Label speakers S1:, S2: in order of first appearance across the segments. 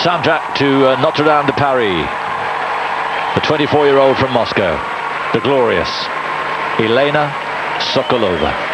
S1: Soundtrack to Notre Dame de Paris. The 24-year-old from Moscow, the glorious Elena Sokolova.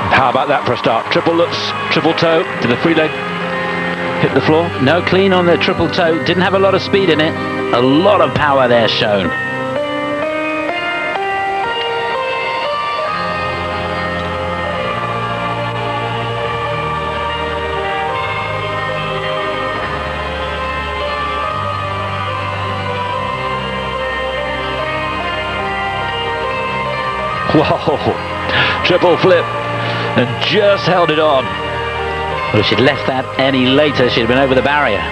S1: How about that for a start? Triple lutz, triple toe. Did the free leg hit the floor?
S2: No, clean on the triple toe. Didn't have a lot of speed in it. A lot of power there shown.
S1: Whoa, triple flip. And just held it on.
S2: Well, if she'd left that any later, she'd have been over the barrier.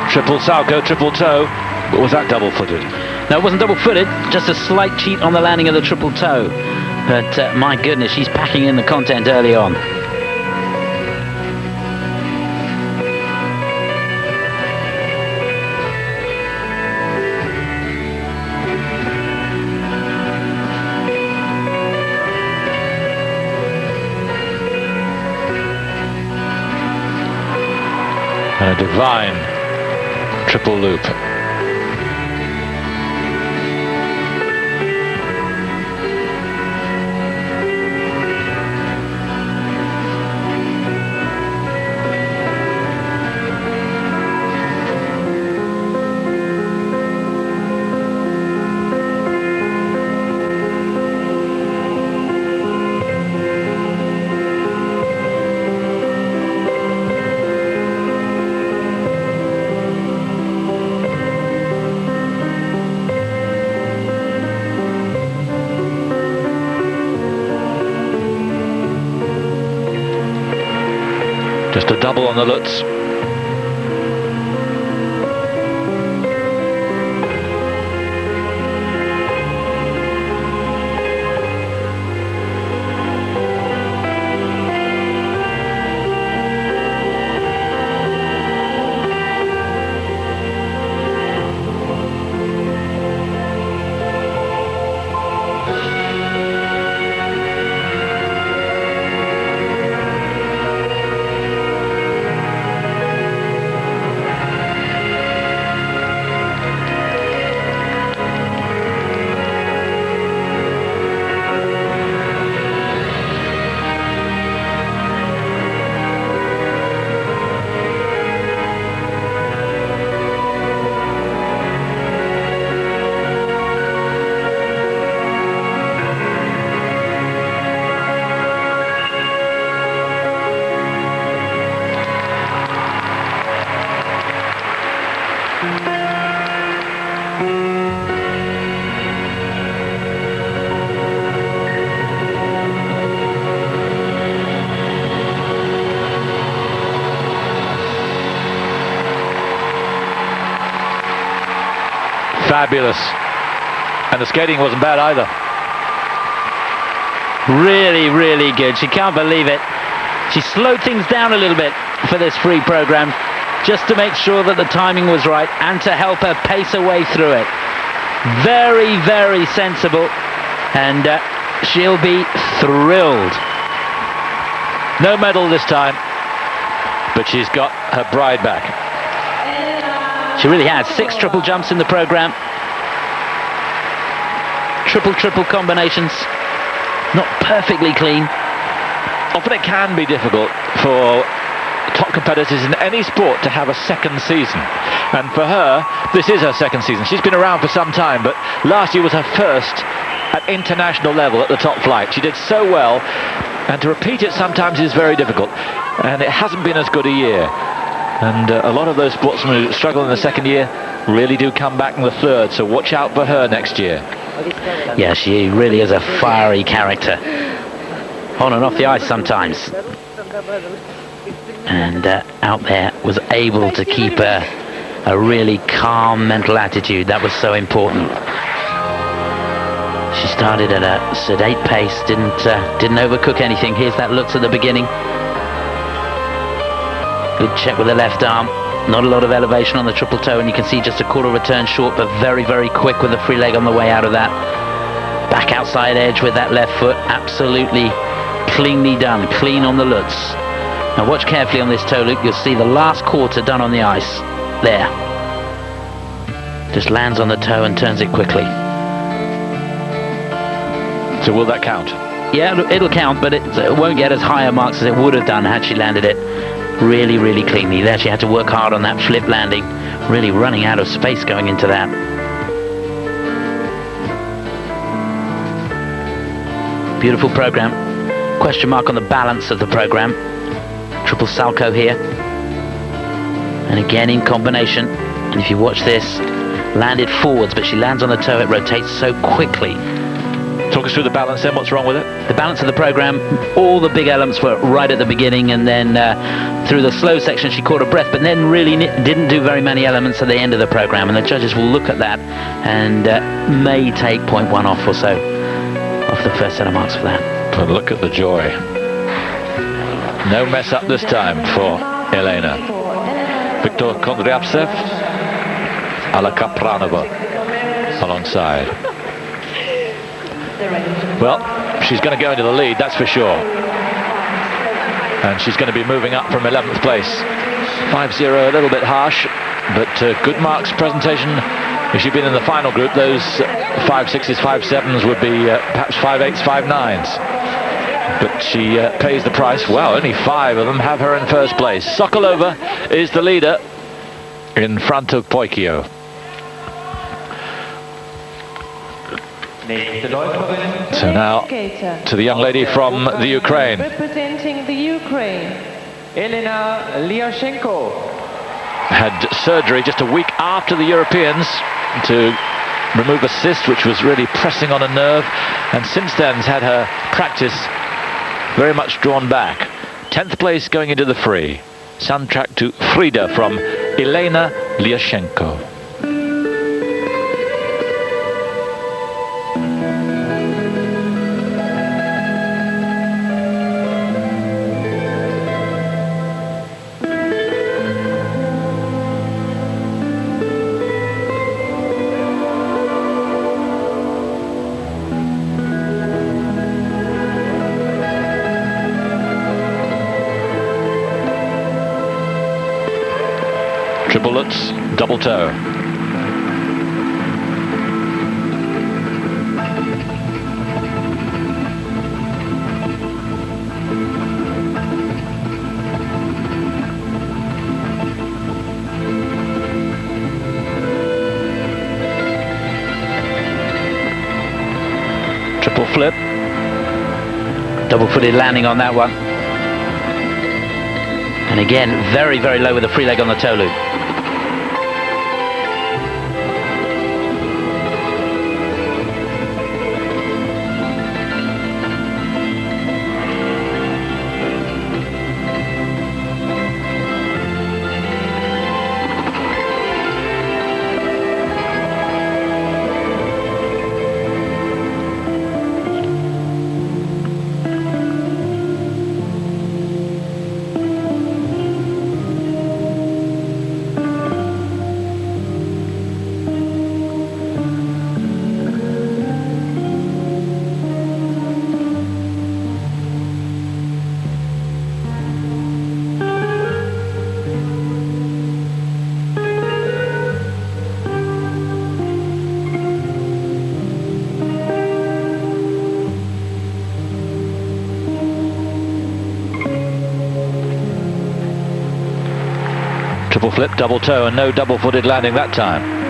S1: Triple salto, triple toe, but was that double-footed?
S2: No, it wasn't double-footed, just a slight cheat on the landing of the triple toe. But my goodness, she's packing in the content early on.
S1: And a divine triple loop. Just a double on the Lutz. Fabulous. And the skating wasn't bad either.
S2: Really, really good. She can't believe it. She slowed things down a little bit for this free program, just to make sure that the timing was right and to help her pace her way through it. Very, very sensible, and she'll be thrilled. No medal this time, but she's got her bride back. She really has 6 triple jumps in the program. Triple combinations. not perfectly clean.
S1: Often it can be difficult for top competitors in any sport to have a second season, and for her this is her second season. She's been around for some time, but last year was her first at international level at the top flight. She did so well, and to repeat it sometimes is very difficult, and it hasn't been as good a year, and a lot of those sportsmen who struggle in the second year really do come back in the third, so watch out for her next year.
S2: Yeah, she really is a fiery character, on and off the ice sometimes, and out there was able to keep a really calm mental attitude. That was so important. She started at a sedate pace, didn't overcook anything. Here's that looks at the beginning. Good check with the left arm. Not a lot of elevation on the triple toe, and you can see just a quarter return short, but very, very quick with the free leg on the way out of that. Back outside edge with that left foot. Absolutely cleanly done, clean on the Lutz. Now watch carefully on this toe loop. You'll see the last quarter done on the ice. There. Just lands on the toe and turns it quickly.
S1: So will that count?
S2: Yeah, it'll count, but it won't get as high a marks as it would have done had she landed it really, really cleanly. There she had to work hard on that flip landing, really running out of space going into that. Beautiful program. Question mark on the balance of the program. Triple salto here. And again in combination. And if you watch this, landed forwards, but she lands on the toe, it rotates so quickly.
S1: Talk us through the balance then, what's wrong with it?
S2: The balance of the program, all the big elements were right at the beginning, and then through the slow section she caught her breath, but then really didn't do very many elements at the end of the program, and the judges will look at that and may take 0.1 off or so off the first set of marks for that.
S1: But look at the joy. No mess up this time for Elena. Viktor Kondryavtsev, ARAKAWA alongside. Well, she's going to go into the lead, that's for sure. And she's going to be moving up from 11th place. 5-0, a little bit harsh, but good marks presentation. If she'd been in the final group, those 5-6s, 5-7s would be perhaps 5-8s, 5-9s. But she pays the price. Wow, only 5 of them have her in first place. Sokolova is the leader in front of Poikio. So now to the young lady from the Ukraine.
S3: Representing the Ukraine, Elena LIASHENKO.
S1: Had surgery just a week after the Europeans to remove a cyst which was really pressing on a nerve, and since then has had her practice very much drawn back. 10th place going into the free. Soundtrack to Frida from Elena LIASHENKO. Triple Lutz, double toe. Triple flip.
S2: Double-footed landing on that one. And again, very, very low with the free leg on the toe loop.
S1: Triple flip, double toe, and no double-footed landing that time.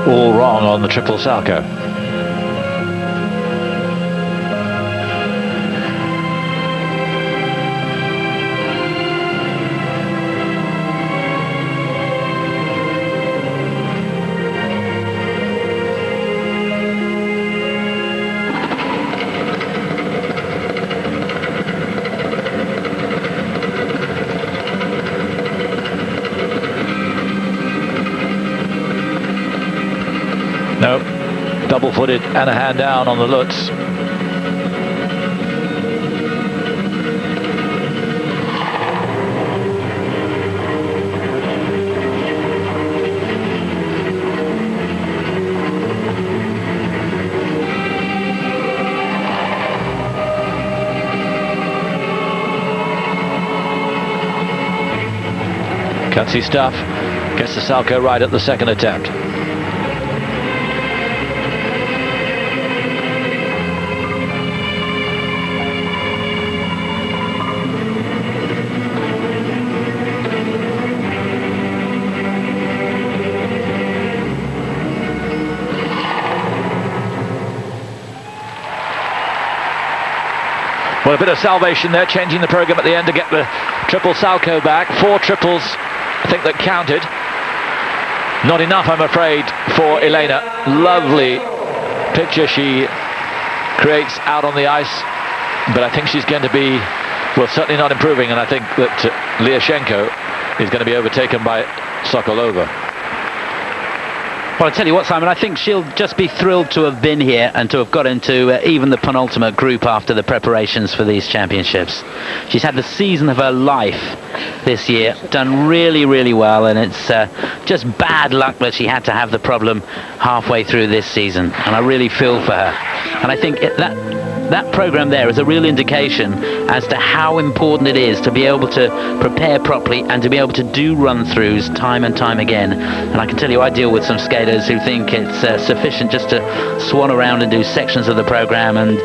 S1: All wrong on the triple salcho. No, double-footed and a hand down on the Lutz. Can't see stuff. Gets the salcho right at the second attempt. Well, a bit of salvation there, changing the program at the end to get the triple salcho back. 4 triples, I think, that counted. Not enough, I'm afraid, for Elena. Lovely picture she creates out on the ice, but I think she's going to be, well, certainly not improving, and I think that LIASHENKO is going to be overtaken by Sokolova.
S2: Well, I tell you what, Simon, I think she'll just be thrilled to have been here and to have got into even the penultimate group after the preparations for these championships. She's had the season of her life this year, done really, really well, and it's just bad luck that she had to have the problem halfway through this season, and I really feel for her. And I think that program there is a real indication as to how important it is to be able to prepare properly and to be able to do run-throughs time and time again. And I can tell you, I deal with some skaters who think it's sufficient just to swan around and do sections of the program, and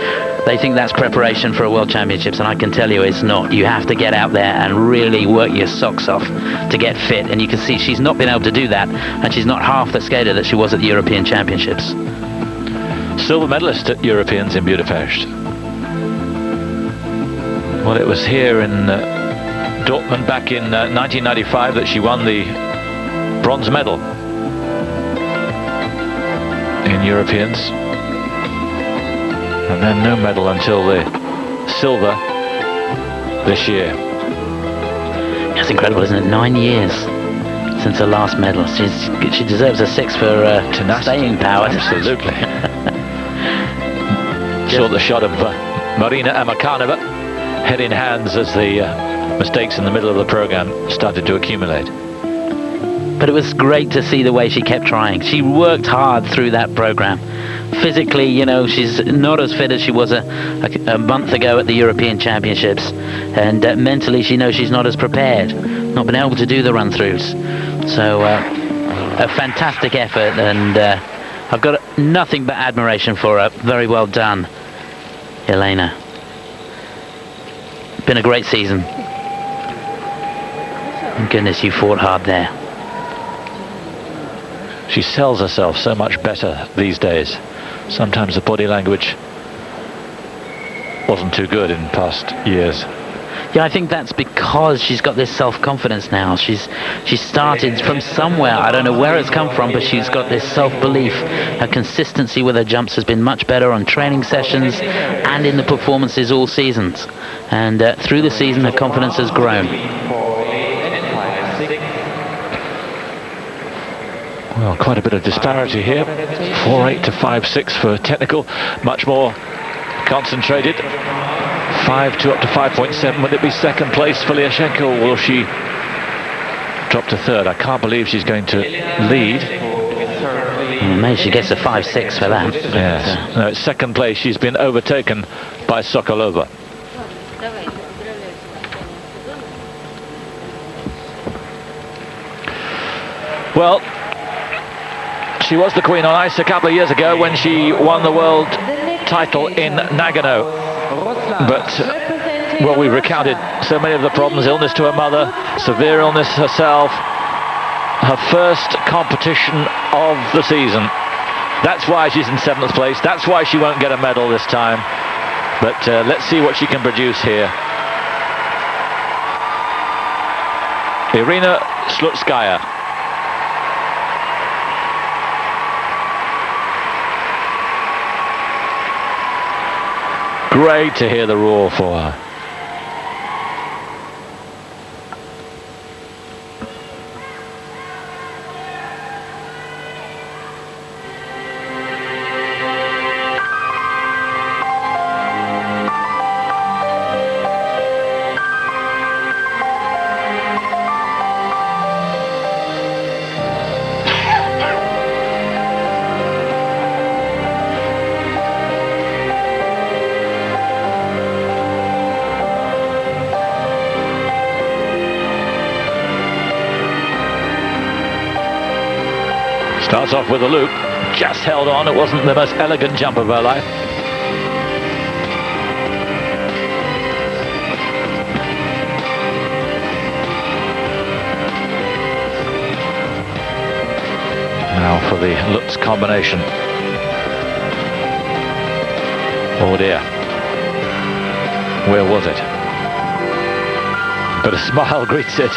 S2: they think that's preparation for a World Championships, and I can tell you it's not. You have to get out there and really work your socks off to get fit, and you can see she's not been able to do that, and she's not half the skater that she was at the European Championships.
S1: Silver medalist at Europeans in Budapest. Well, it was here in Dortmund back in 1995 that she won the bronze medal in Europeans, and then no medal until the silver this year.
S2: That's incredible, isn't it? 9 years since her last medal. She deserves a 6 for staying power.
S1: Absolutely. Saw the shot of Marina Amakanova, head in hands as the mistakes in the middle of the program started to accumulate.
S2: But it was great to see the way she kept trying. She worked hard through that program. Physically, you know, she's not as fit as she was a month ago at the European Championships, and mentally she knows she's not as prepared, not been able to do the run-throughs. So a fantastic effort, and I've got nothing but admiration for her. Very well done, Elena. Been a great season. And goodness, you fought hard there.
S1: She sells herself so much better these days. Sometimes the body language wasn't too good in past years.
S2: Yeah, I think that's because she's got this self-confidence now. She started from somewhere, I don't know where it's come from, but she's got this self-belief. Her consistency with her jumps has been much better on training sessions and in the performances all seasons. And through the season, her confidence has grown.
S1: Well, quite a bit of disparity here. 4.8 to 5.6 for technical, much more concentrated. 5.2 up to 5.7. Will it be second place for Ляшенко, or will she drop to third? I can't believe she's going to lead.
S2: Maybe she gets a 5.6 for that.
S1: Yes. No, it's second place. She's been overtaken by Sokolova. Well, she was the queen on ice a couple of years ago when she won the world title in Nagano. But, well, we recounted so many of the problems: illness to her mother, severe illness herself, her first competition of the season. That's why she's in 7th place. That's why she won't get a medal this time. But let's see what she can produce here. Irina Slutskaya. Great to hear the roar for her. Starts off with a loop, just held on. It wasn't the most elegant jump of her life. Now for the Lutz combination. Oh dear. Where was it? But a smile greets it.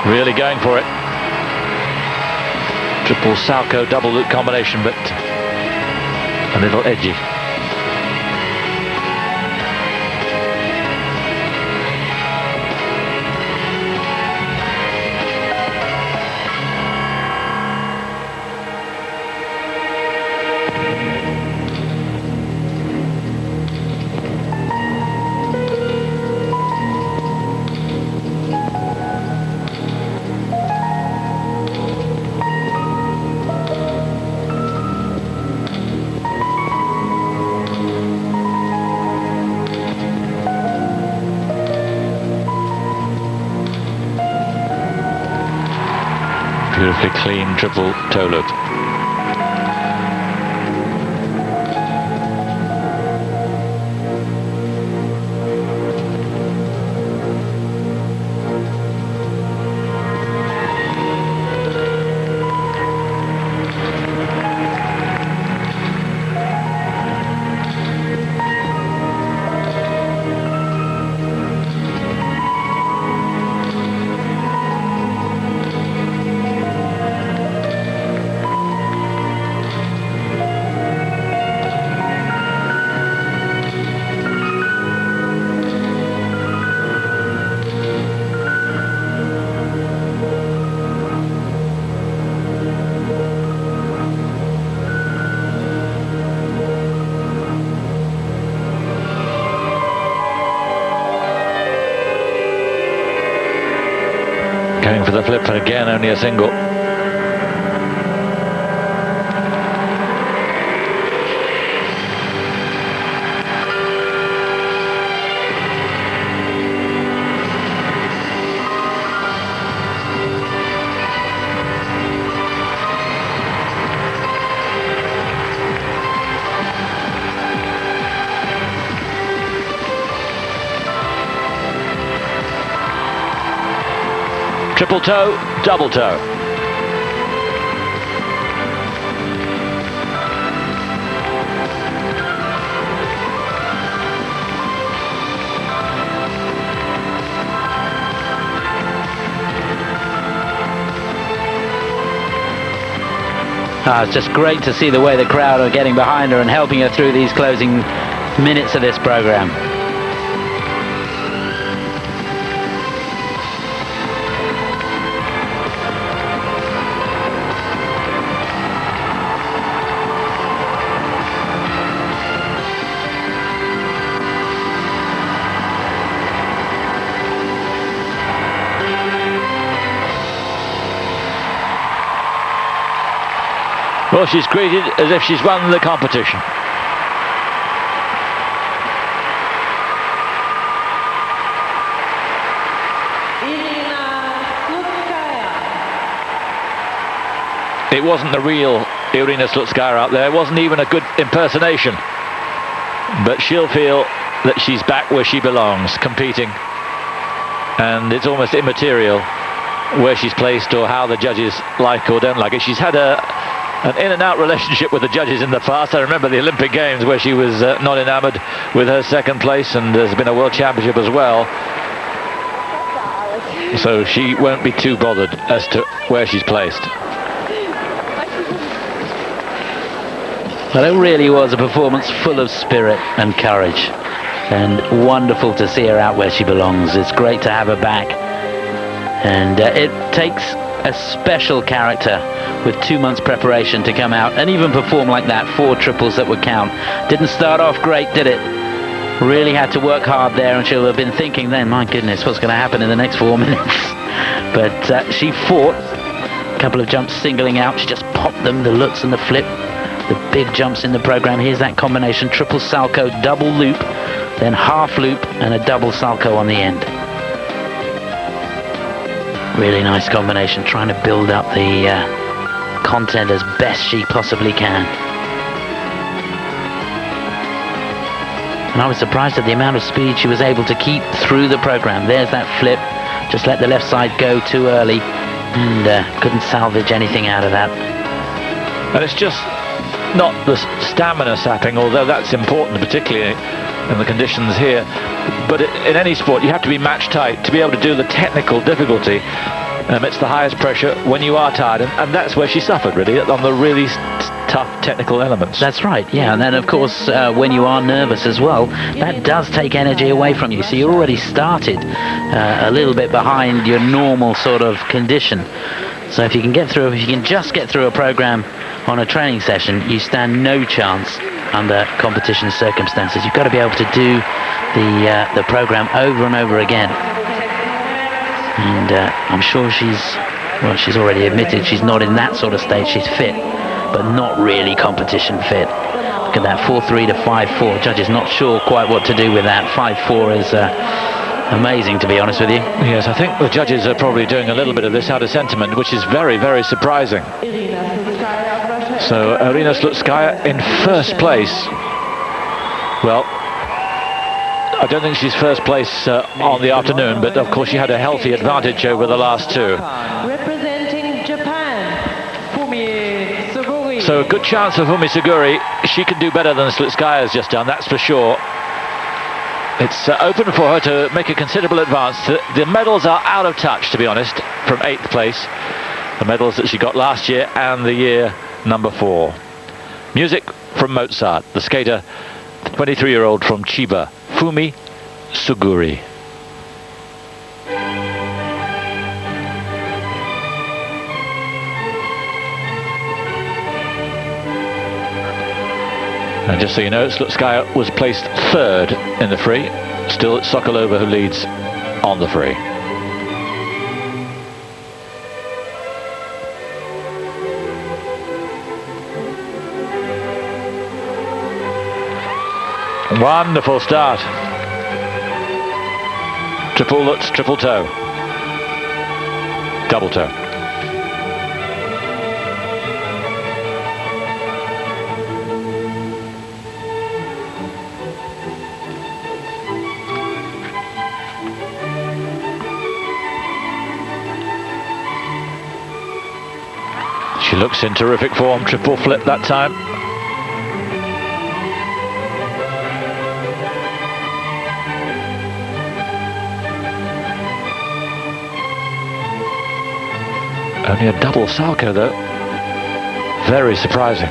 S1: Really going for it. Triple Salchow double loop combination, but a little edgy. Beautifully clean triple toe loop. Going for the flip, and again only a single. Triple toe, double toe.
S2: It's just great to see the way the crowd are getting behind her and helping her through these closing minutes of this program.
S1: Well, she's greeted as if she's won the competition. It wasn't the real Irina Slutskaya out there. It wasn't even a good impersonation. But she'll feel that she's back where she belongs, competing. And it's almost immaterial where she's placed or how the judges like or don't like it. She's had an in and out relationship with the judges in the past. I remember the Olympic Games where she was not enamored with her second place, and there's been a World Championship as well. So she won't be too bothered as to where she's placed.
S2: Well, it really was a performance full of spirit and courage, and wonderful to see her out where she belongs. It's great to have her back, and it takes a special character with 2 months preparation to come out and even perform like that. 4 triples that would count. Didn't start off great, did it? Really had to work hard there, and she'll have been thinking then, my goodness, what's going to happen in the next 4 minutes? But she fought. A couple of jumps singling out. She just popped them, the Lutz and the flip. The big jumps in the program. Here's that combination: triple salcho, double loop, then half loop and a double salcho on the end. Really nice combination, trying to build up the content as best she possibly can. And I was surprised at the amount of speed she was able to keep through the program. There's that flip, just let the left side go too early, and couldn't salvage anything out of that.
S1: And it's just not the stamina sapping, although that's important, particularly in the conditions here. But in any sport, you have to be match tight to be able to do the technical difficulty amidst the highest pressure when you are tired, and that's where she suffered, really, on the really tough technical elements.
S2: That's right, yeah. And then, of course, when you are nervous as well, that does take energy away from you. So you already started a little bit behind your normal sort of condition. So if you can just get through a program on a training session, you stand no chance under competition circumstances. You've got to be able to do the program over and over again. And I'm sure she's already admitted she's not in that sort of state. She's fit, but not really competition fit. Look at that, 4-3 to 5-4. Judges not sure quite what to do with that. 5-4 is amazing, to be honest with you.
S1: Yes, I think the judges are probably doing a little bit of this out of sentiment, which is very, very surprising. So Irina Slutskaya in first place. Well, I don't think she's first place on the afternoon, but of course she had a healthy advantage over the last two.
S3: Representing Japan, Fumie Suguri.
S1: So a good chance for Fumie Suguri. She can do better than Slutskaya has just done, that's for sure. It's open for her to make a considerable advance. The medals are out of touch, to be honest, from 8th place. The medals that she got last year and the year number 4. Music from Mozart, the skater, 23-year-old from Chiba, Fumie Suguri. And just so you know, Slutskaya was placed 3rd in the free. Still, it's Sokolova who leads on the free. Wonderful start. Triple Lutz, triple toe. Double toe. She looks in terrific form, triple flip that time. Only a double salcho though. Very surprising.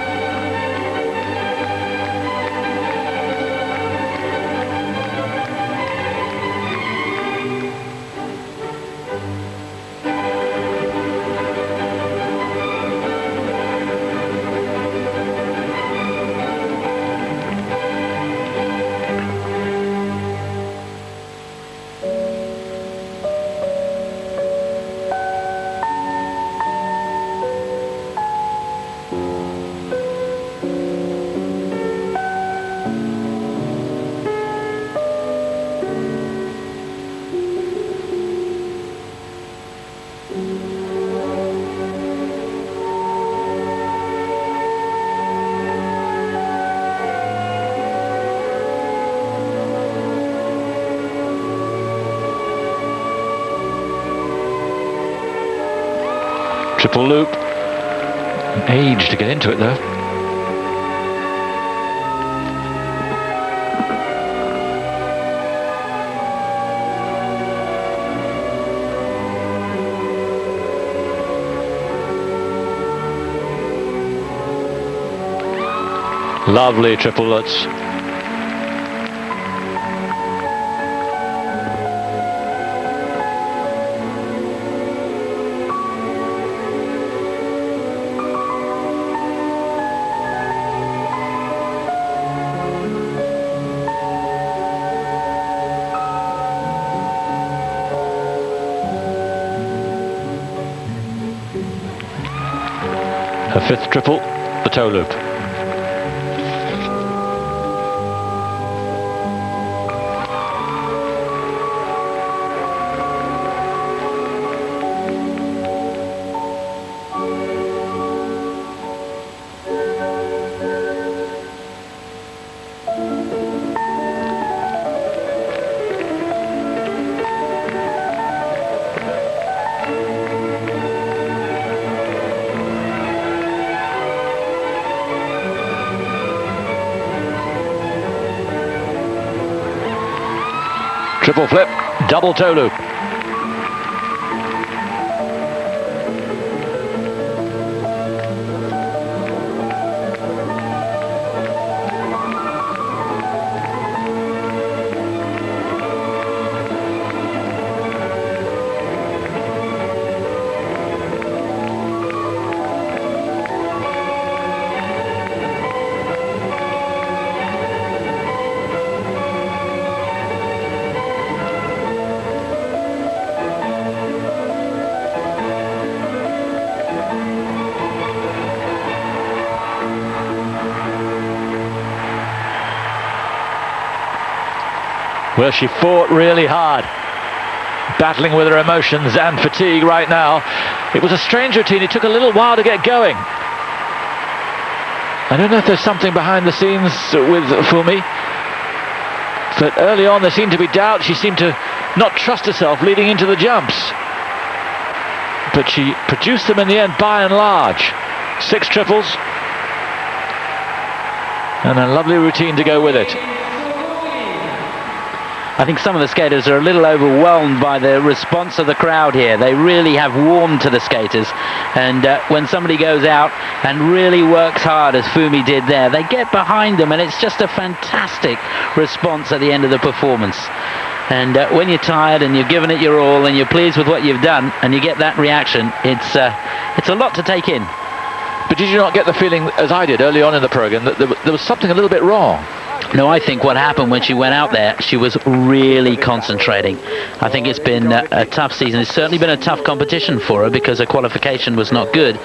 S1: Triple loop. An age to get into it though. Lovely triple lutz. Her fifth triple, the toe loop. Triple flip, double toe loop. Well, she fought really hard, battling with her emotions and fatigue right now. It was a strange routine. It took a little while to get going. I don't know if there's something behind the scenes with Fumie, but early on there seemed to be doubt. She seemed to not trust herself leading into the jumps. But she produced them in the end by and large. 6 triples and a lovely routine to go with it.
S2: I think some of the skaters are a little overwhelmed by the response of the crowd here. They really have warmed to the skaters, and when somebody goes out and really works hard, as Fumie did there, they get behind them, and it's just a fantastic response at the end of the performance. And when you're tired and you've given it your all and you're pleased with what you've done and you get that reaction, it's a lot to take in.
S1: But did you not get the feeling, as I did early on in the program, that there was something a little bit wrong?
S2: No, I think what happened when she went out there, she was really concentrating. I think it's been a tough season. It's certainly been a tough competition for her because her qualification was not good.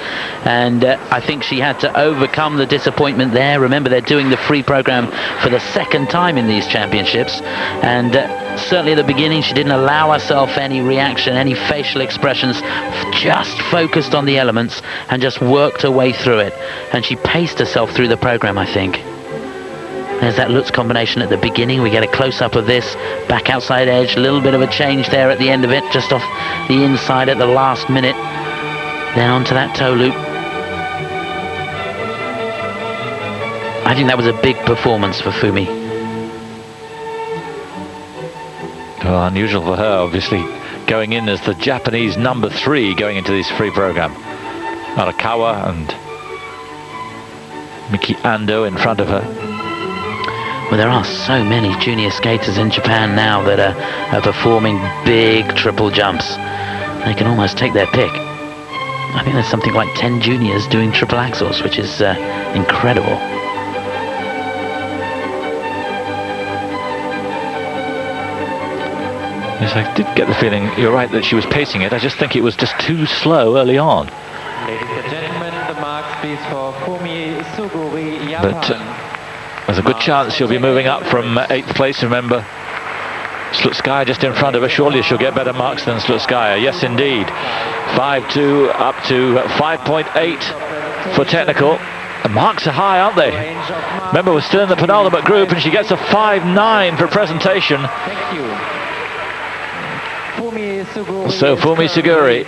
S2: And I think she had to overcome the disappointment there. Remember, they're doing the free program for the second time in these championships. And certainly at the beginning, she didn't allow herself any reaction, any facial expressions, just focused on the elements and just worked her way through it. And she paced herself through the program, I think. There's that Lutz combination at the beginning. We get a close-up of this. Back outside edge. A little bit of a change there at the end of it. Just off the inside at the last minute. Then onto that toe loop. I think that was a big performance for Fumie.
S1: Well, unusual for her, obviously, going in as the Japanese number 3 going into this free program. Arakawa and Miki Ando in front of her.
S2: Well, there are so many junior skaters in Japan now that are performing big triple jumps. They can almost take their pick. I think there's something like 10 juniors doing triple axels, which is incredible.
S1: Yes, I did get the feeling, you're right, that she was pacing it. I just think it was just too slow early on.
S4: Ladies and gentlemen, the marks please for Fumie Suguri, Japan.
S1: But there's a good chance she'll be moving up from 8th place. Remember, Slutskaya just in front of her. Surely she'll get better marks than Slutskaya. Yes, indeed. 5.2 up to 5.8 for technical. The marks are high, aren't they? Remember, we're still in the penultimate group, and she gets a 5.9 for presentation.
S4: Thank you.
S1: So Fumie Suguri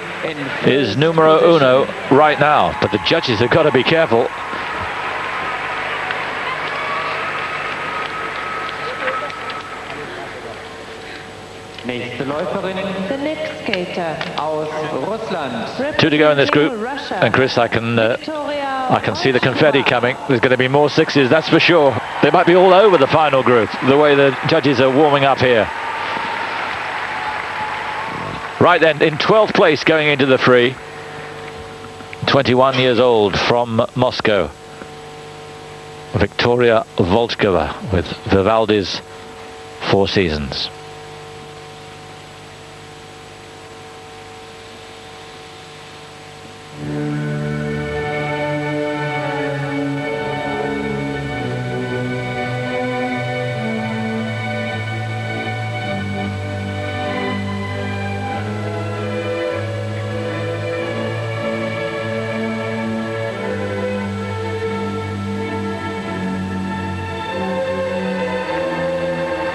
S1: is numero uno right now, but the judges have got to be careful.
S3: The next skater
S4: aus Russland.
S1: 2 to go in this group,
S3: Russia,
S1: and Chris, I can see the confetti coming. There's going to be more 6s, that's for sure. They might be all over the final group, the way the judges are warming up here. Right then, in 12th place going into the free, 21 years old from Moscow, Viktoria Volchkova with Vivaldi's Four Seasons.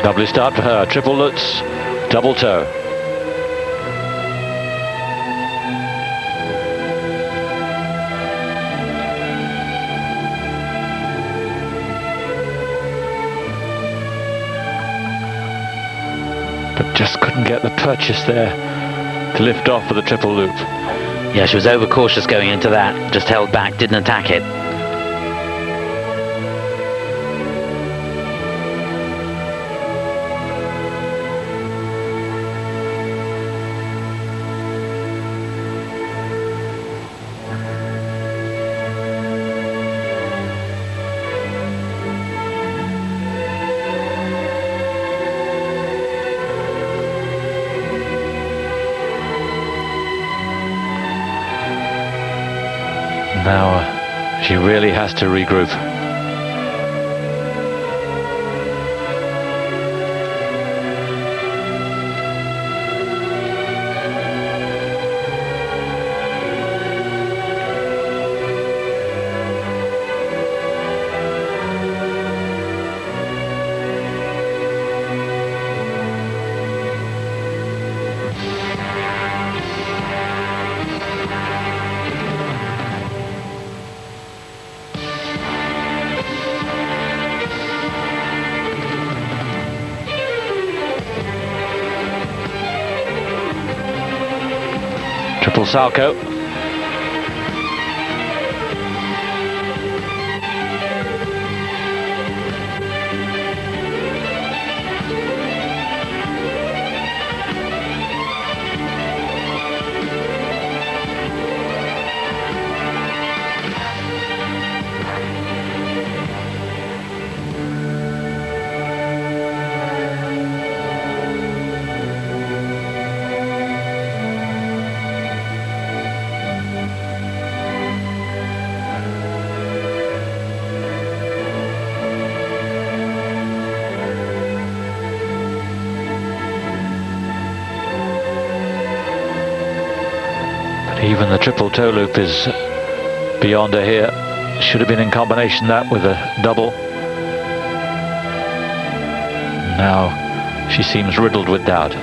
S1: Lovely start for her, triple Lutz, double toe. But just couldn't get the purchase there to lift off for the triple loop.
S2: Yeah, she was overcautious going into that, just held back, didn't attack it.
S1: Now she really has to regroup. Triple salto. Even the triple toe loop is beyond her here. Should have been in combination that with a double. Now she seems riddled with doubt.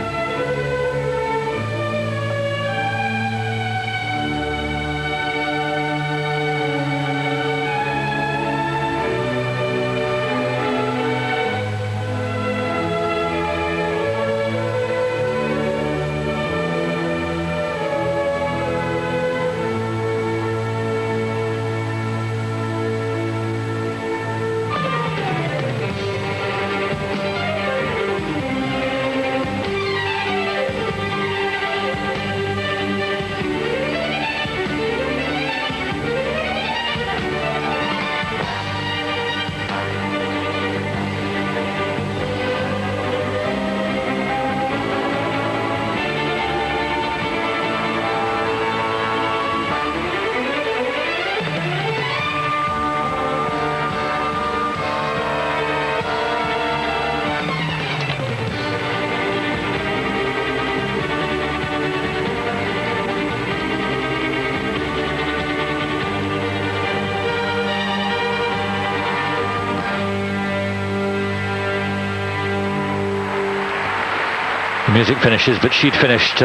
S1: music finishes, but she'd finished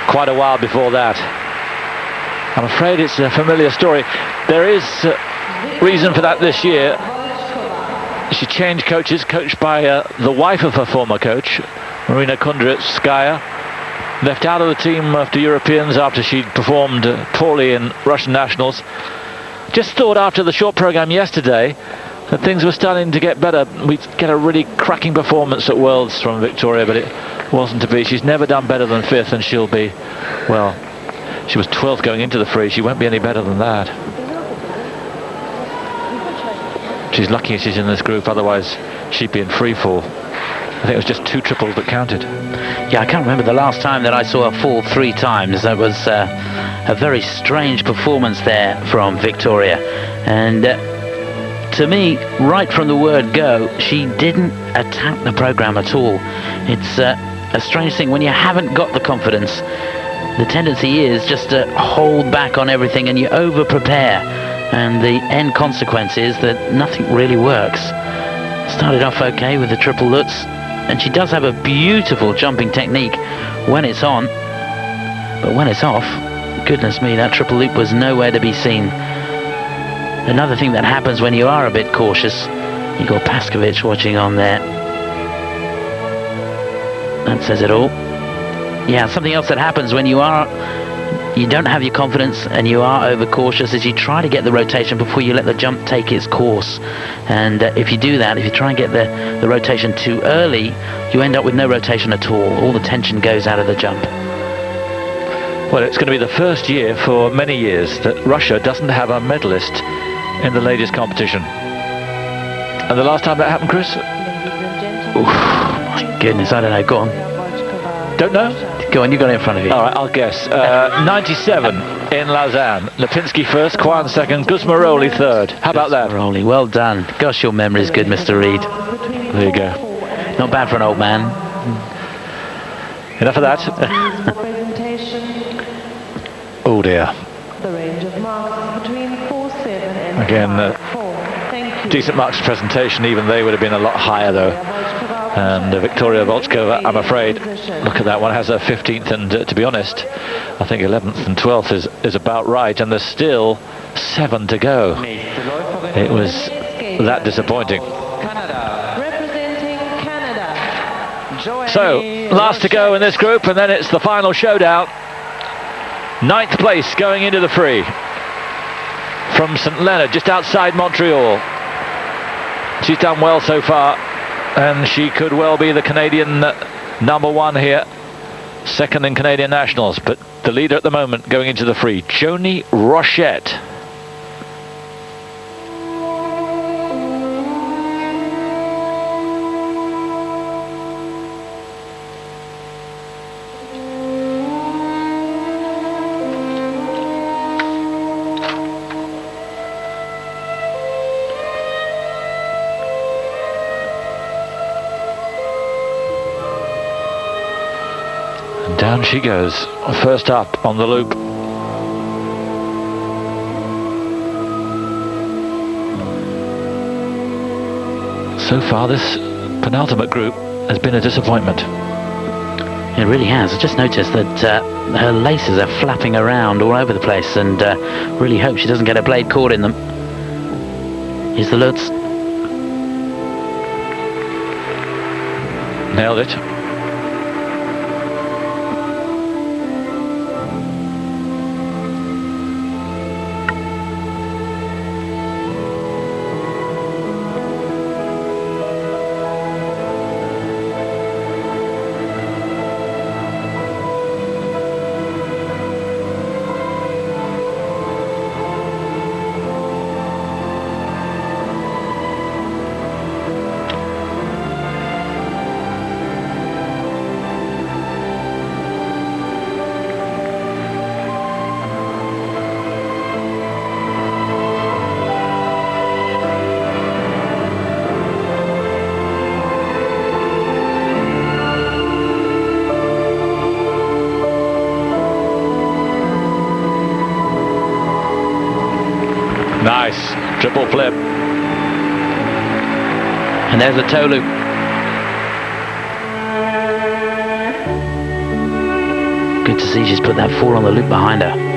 S1: quite a while before that. I'm afraid it's a familiar story. There is reason for that this year. She changed coaches, coached by the wife of her former coach, Irina Kundryatskaya. Left out of the team after Europeans after she'd performed poorly in Russian nationals. Just thought after the short program yesterday that things were starting to get better. We'd get a really cracking performance at Worlds from Viktoria, but it wasn't to be. She's never done better than 5th, and she'll be, well, she was 12th going into the free. She won't be any better than that. She's lucky she's in this group, otherwise she'd be in free fall. I think it was just 2 triples that counted.
S2: Yeah, I can't remember the last time that I saw her fall 3 times. That was a very strange performance there from Viktoria. And to me, right from the word go, she didn't attack the program at all. It's a strange thing. When you haven't got the confidence, the tendency is just to hold back on everything and you over-prepare. And the end consequence is that nothing really works. Started off okay with the triple Lutz, and she does have a beautiful jumping technique when it's on, but when it's off, goodness me, that triple loop was nowhere to be seen. Another thing that happens when you are a bit cautious, you got Paskovic watching on there. That says it all. Yeah, something else that happens when you don't have your confidence and you are overcautious is you try to get the rotation before you let the jump take its course. And if you do that, if you try and get the rotation too early, you end up with no rotation at all. All the tension goes out of the jump.
S1: Well, it's going to be the first year for many years that Russia doesn't have a medalist in the ladies competition. And the last time that happened, Chris?
S2: Oof, my goodness, I don't know. Go on.
S1: Don't know?
S2: Go on, you got it in front of you.
S1: All right, I'll guess. 97 in Lausanne. Lipinski first, Kwan second, Guzmaroli third. How about that?
S2: Guzmaroli, well done. Gosh, your memory is good, Mr. Reed.
S1: There you go.
S2: Not bad for an old man.
S1: Enough of that. Oh dear.
S3: The range of marks between 4.7 and
S1: Again,
S3: 5.4.
S1: decent marks presentation. Even they would have been a lot higher though. And Viktoria Volchkova, I'm afraid, look at that one, has her 15th, and to be honest, I think 11th and 12th is about right, and there's still 7 to go. It was that disappointing.
S3: Representing Canada.
S1: So, last to go in this group, and then it's the final showdown. 9th place going into the free from St. Leonard, just outside Montreal. She's done well so far, and she could well be the Canadian #1 here, 2nd in Canadian nationals, but the leader at the moment going into the free, Joannie Rochette. Down she goes, first up on the loop. So far this penultimate group has been a disappointment.
S2: It really has. I just noticed that her laces are flapping around all over the place, and really hope she doesn't get a blade caught in them. Here's the Lutz.
S1: Nailed it. Nice, triple flip.
S2: And there's the toe loop. to see she's put that 4 on the loop behind her.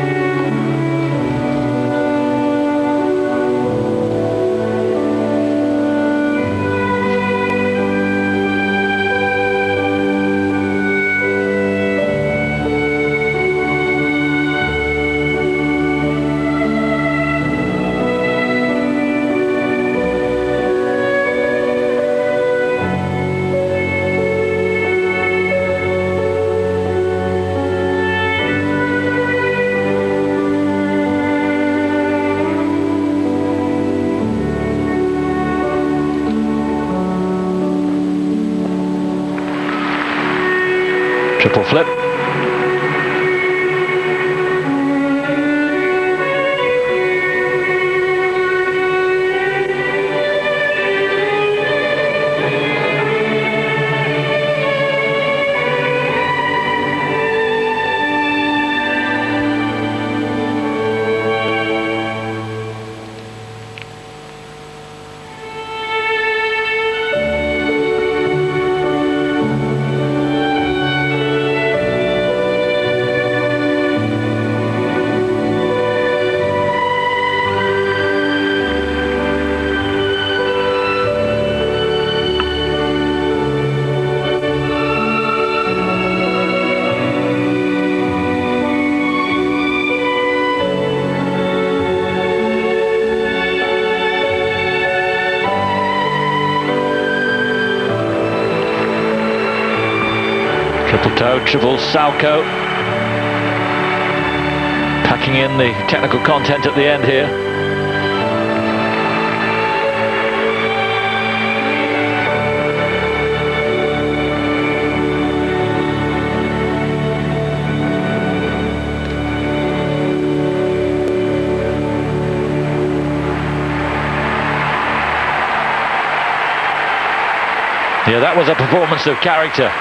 S1: Triple flip. Triple toe, triple salcho. Packing in the technical content at the end here. Yeah, that was a performance of character.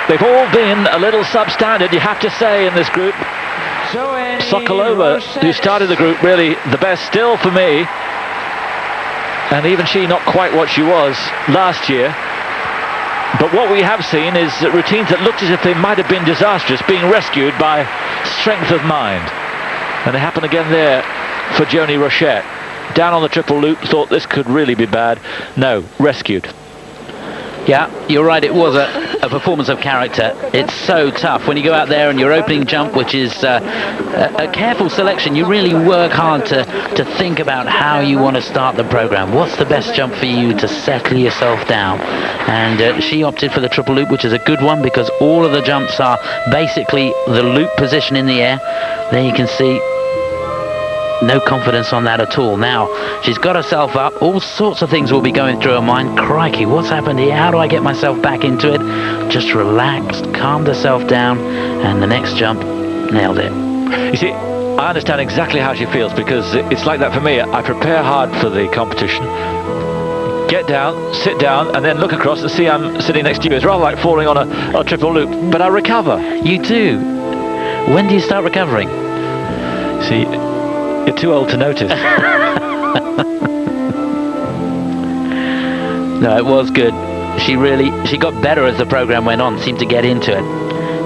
S1: They've all been a little substandard, you have to say, in this group. Sokolova, who started the group, really the best still for me. And even she not quite what she was last year. But what we have seen is routines that looked as if they might have been disastrous, being rescued by strength of mind. And it happened again there for Joannie Rochette. Down on the triple loop, thought this could really be bad. No, rescued.
S2: Yeah, you're right, it was a performance of character. It's so tough when you go out there and your opening jump, which is a careful selection. You really work hard to think about how you want to start the program. What's the best jump for you to settle yourself down? And she opted for the triple loop, which is a good one because all of the jumps are basically the loop position in the air. There you can see no confidence on that at all. Now she's got herself up, all sorts of things will be going through her mind. Crikey, what's happened here? How do I get myself back into it? Just relaxed, calmed herself down, and the next jump, nailed it.
S1: You see, I understand exactly how she feels because it's like that for me. I prepare hard for the competition, get down, sit down, and then look across and see I'm sitting next to you. It's rather like falling on a triple loop, but I recover.
S2: You do? When do you start recovering?
S1: See, you're too old to notice.
S2: No, it was good. She got better as the program went on, seemed to get into it.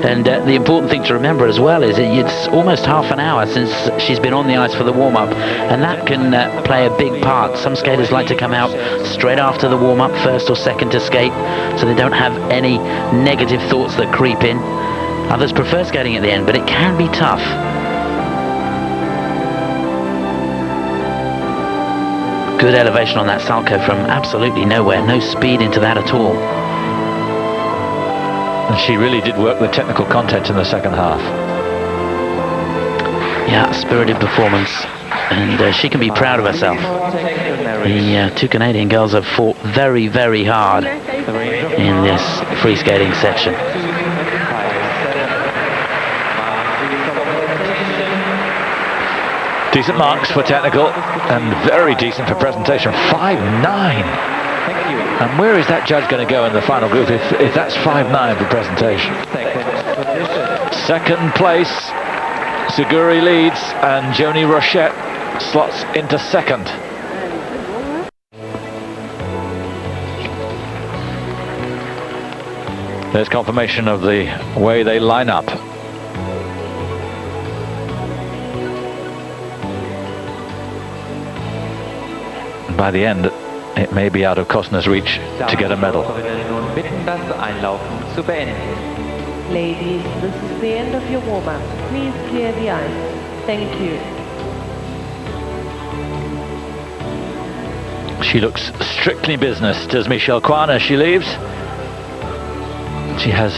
S2: And the important thing to remember as well is it's almost half an hour since she's been on the ice for the warm-up, and that can play a big part. Some skaters like to come out straight after the warm-up, first or second to skate, so they don't have any negative thoughts that creep in. Others prefer skating at the end, but it can be tough. Good elevation on that salcho from absolutely nowhere, no speed into that at all.
S1: And she really did work the technical content in the second half.
S2: Yeah, spirited performance, and she can be proud of herself. The two Canadian girls have fought very, very hard in this free skating section.
S1: Decent marks for technical and very decent for presentation. 5.9. And where is that judge going to go in the final group if that's 5.9 for presentation? Second place, Suguri leads and Joannie Rochette slots into second. There's confirmation of the way they line up. By the end, it may be out of Kostner's reach to get a medal.
S3: Ladies, this is the end of your warm-up. Please clear the ice. Thank you.
S1: She looks strictly business, does Michelle KWAN, as she leaves. She has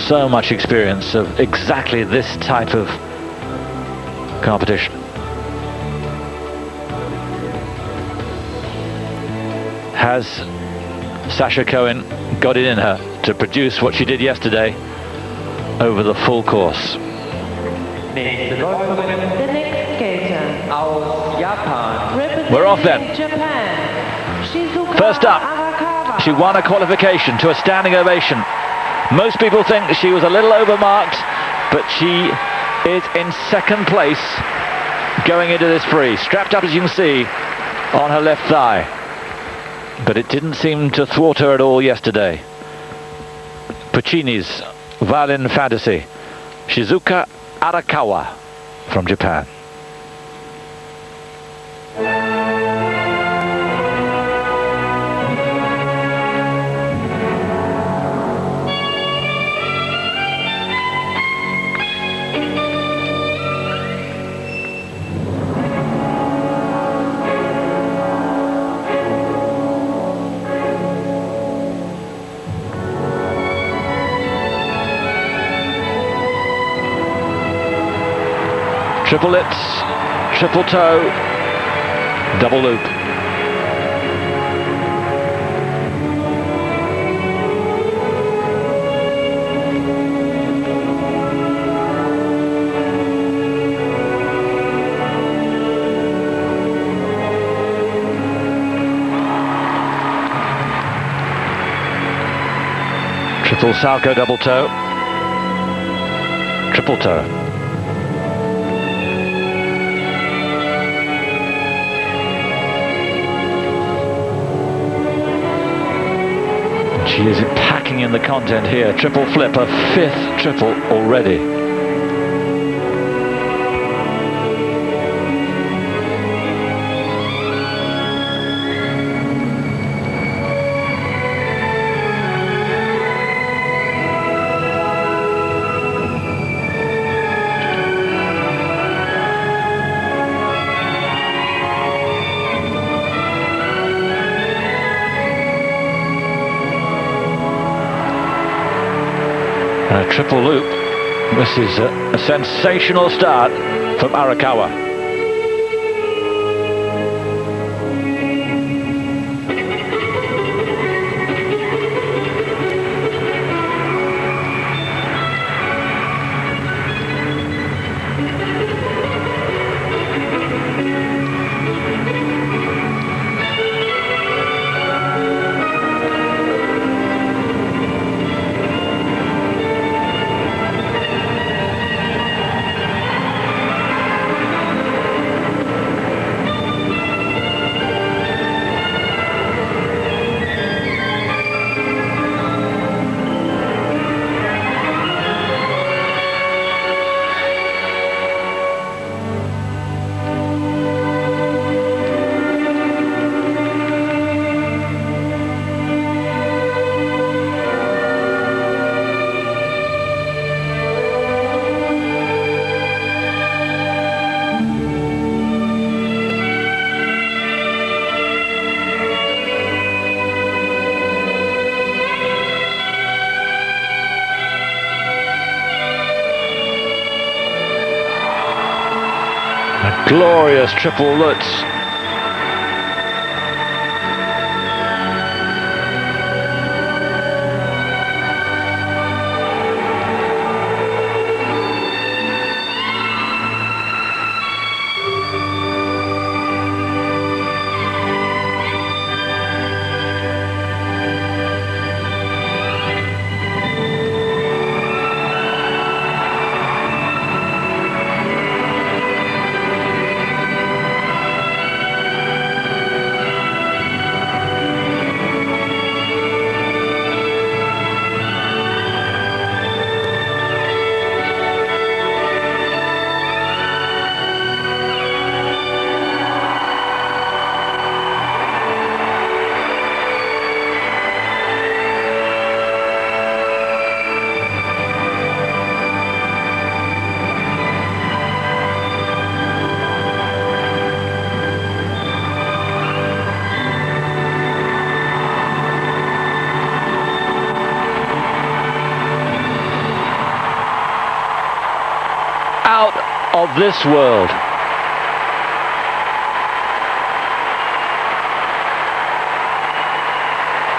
S1: so much experience of exactly this type of competition. Has Sasha COHEN got it in her to produce what she did yesterday over the full course?
S3: The next skater
S4: aus Japan.
S1: We're off then.
S3: Japan. Shizuka
S1: First up,
S3: ARAKAWA.
S1: she won a qualification to a standing ovation. Most people think she was a little overmarked, but she is in second place going into this free. Strapped up, as you can see, on her left thigh. But it didn't seem to thwart her at all yesterday. Puccini's Violin Fantasy, Shizuka ARAKAWA from Japan. Triple lips, triple toe, double loop. Triple salco, double toe, triple toe. She is packing in the content here. Triple flip, a fifth triple already. A triple loop. This is a sensational start from ARAKAWA. Glorious triple lutz. this world.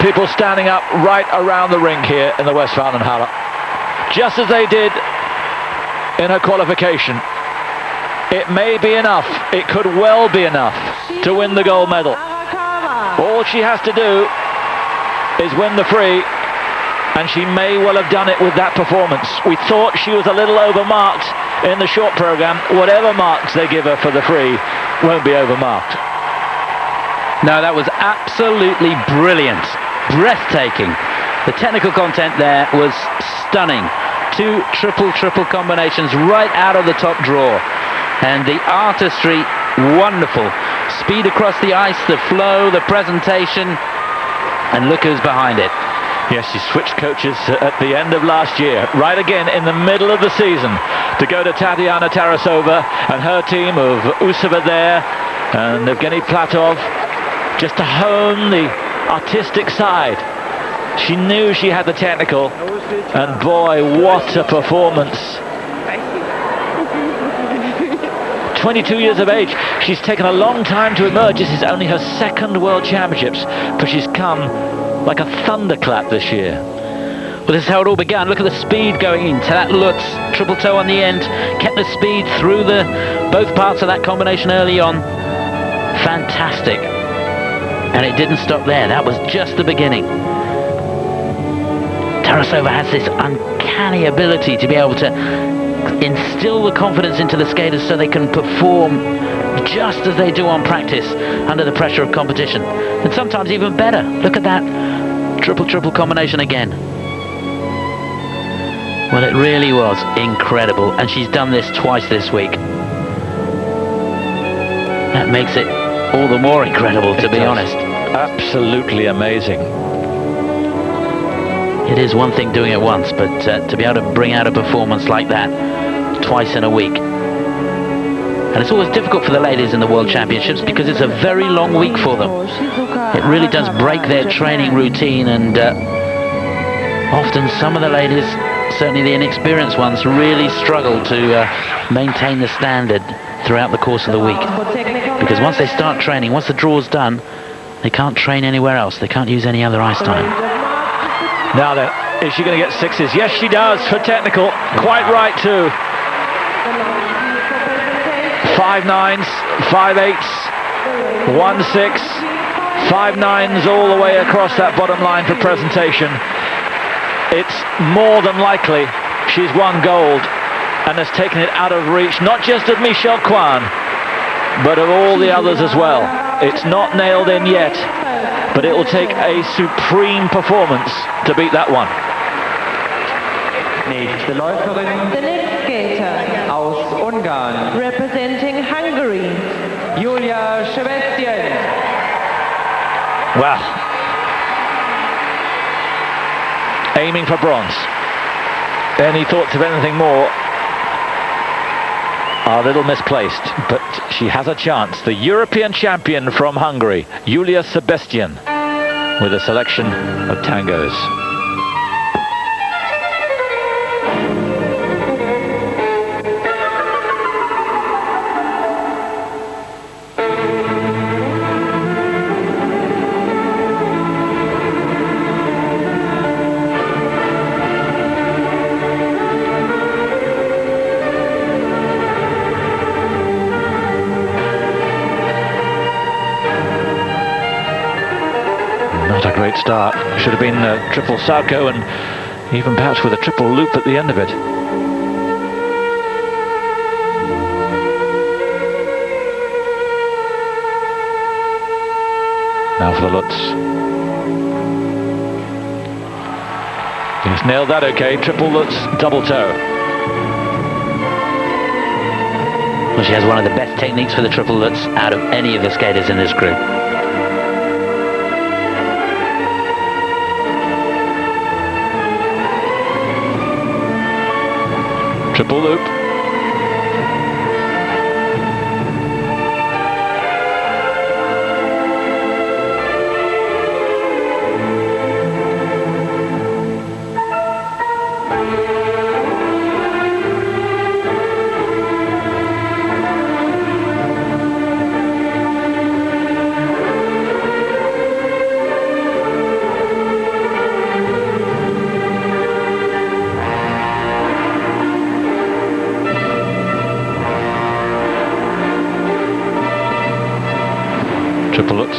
S1: People standing up right around the rink here in the Westfalenhalle, just as they did in her qualification. It may be enough, it could well be enough to win the gold medal. All she has to do is win the free, and she may well have done it with that performance. We thought she was a little overmarked in the short program. Whatever marks they give her for the free won't be overmarked.
S2: No, that was absolutely brilliant. Breathtaking. The technical content there was stunning. 2 triple combinations right out of the top drawer. And the artistry, wonderful. Speed across the ice, the flow, the presentation. And look who's behind it.
S1: Yes, she switched coaches at the end of last year, right again in the middle of the season, to go to Tatiana Tarasova and her team of Usova there and Evgeni Platov, just to hone the artistic side. She knew she had the technical, and boy, what a performance. 22 years of age. She's taken a long time to emerge. This is only her 2nd World Championships, but she's come like a thunderclap this year.
S2: Well, this is how it all began. Look at the speed going into that Lutz. Triple toe on the end. Kept the speed through both parts of that combination early on. Fantastic. And it didn't stop there. That was just the beginning. Tarasova has this uncanny ability to be able to instill the confidence into the skaters so they can perform just as they do on practice under the pressure of competition. And sometimes even better. Look at that triple combination again. Well, it really was incredible. And she's done this twice this week. That makes it all the more incredible, to be honest.
S1: Absolutely amazing.
S2: It is one thing doing it once, but to be able to bring out a performance like that twice in a week. And it's always difficult for the ladies in the World Championships because it's a very long week for them. It really does break their training routine, and often some of the ladies, certainly the inexperienced ones, really struggle to maintain the standard throughout the course of the week. Because once they start training, once the draw's done, they can't train anywhere else. They can't use any other ice time.
S1: Now then, is she going to get 6s? Yes, she does for technical. Quite right too. 5 9s, 5 8s, 1 6, 5 9s all the way across that bottom line for presentation. It's more than likely she's won gold and has taken it out of reach, not just of Michelle KWAN, but of all the others as well. It's not nailed in yet, but it will take a supreme performance to beat that one.
S4: Nächste Läuferin
S3: The next skater
S4: aus Ungarn,
S3: representing Hungary,
S4: Julia SEBESTYEN.
S1: Well, aiming for bronze. Any thoughts of anything more are a little misplaced, but she has a chance. The European champion from Hungary, Julia SEBESTYEN, with a selection of tangos. Not a great start. Should have been a triple salto and even perhaps with a triple loop at the end of it. Now for the Lutz. He's nailed that okay. Triple Lutz, double toe.
S2: Well, she has one of the best techniques for the triple Lutz out of any of the skaters in this group.
S1: Triple loop.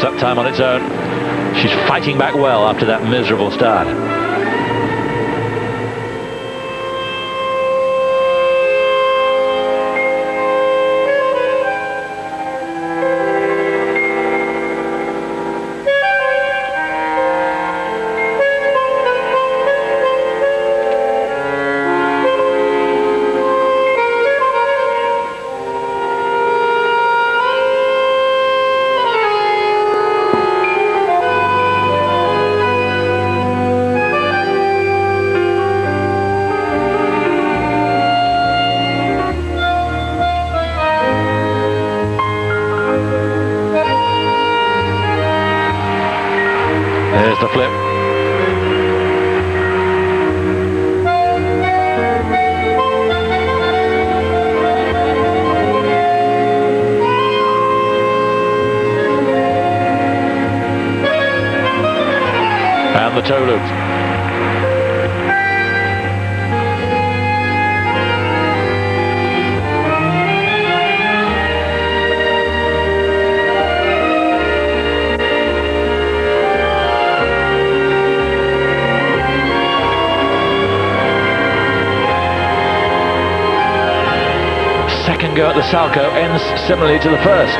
S1: lost that time on its own. She's fighting back well after that miserable start. There's the flip. And the toe loop. Second go at the Salchow ends similarly to the first.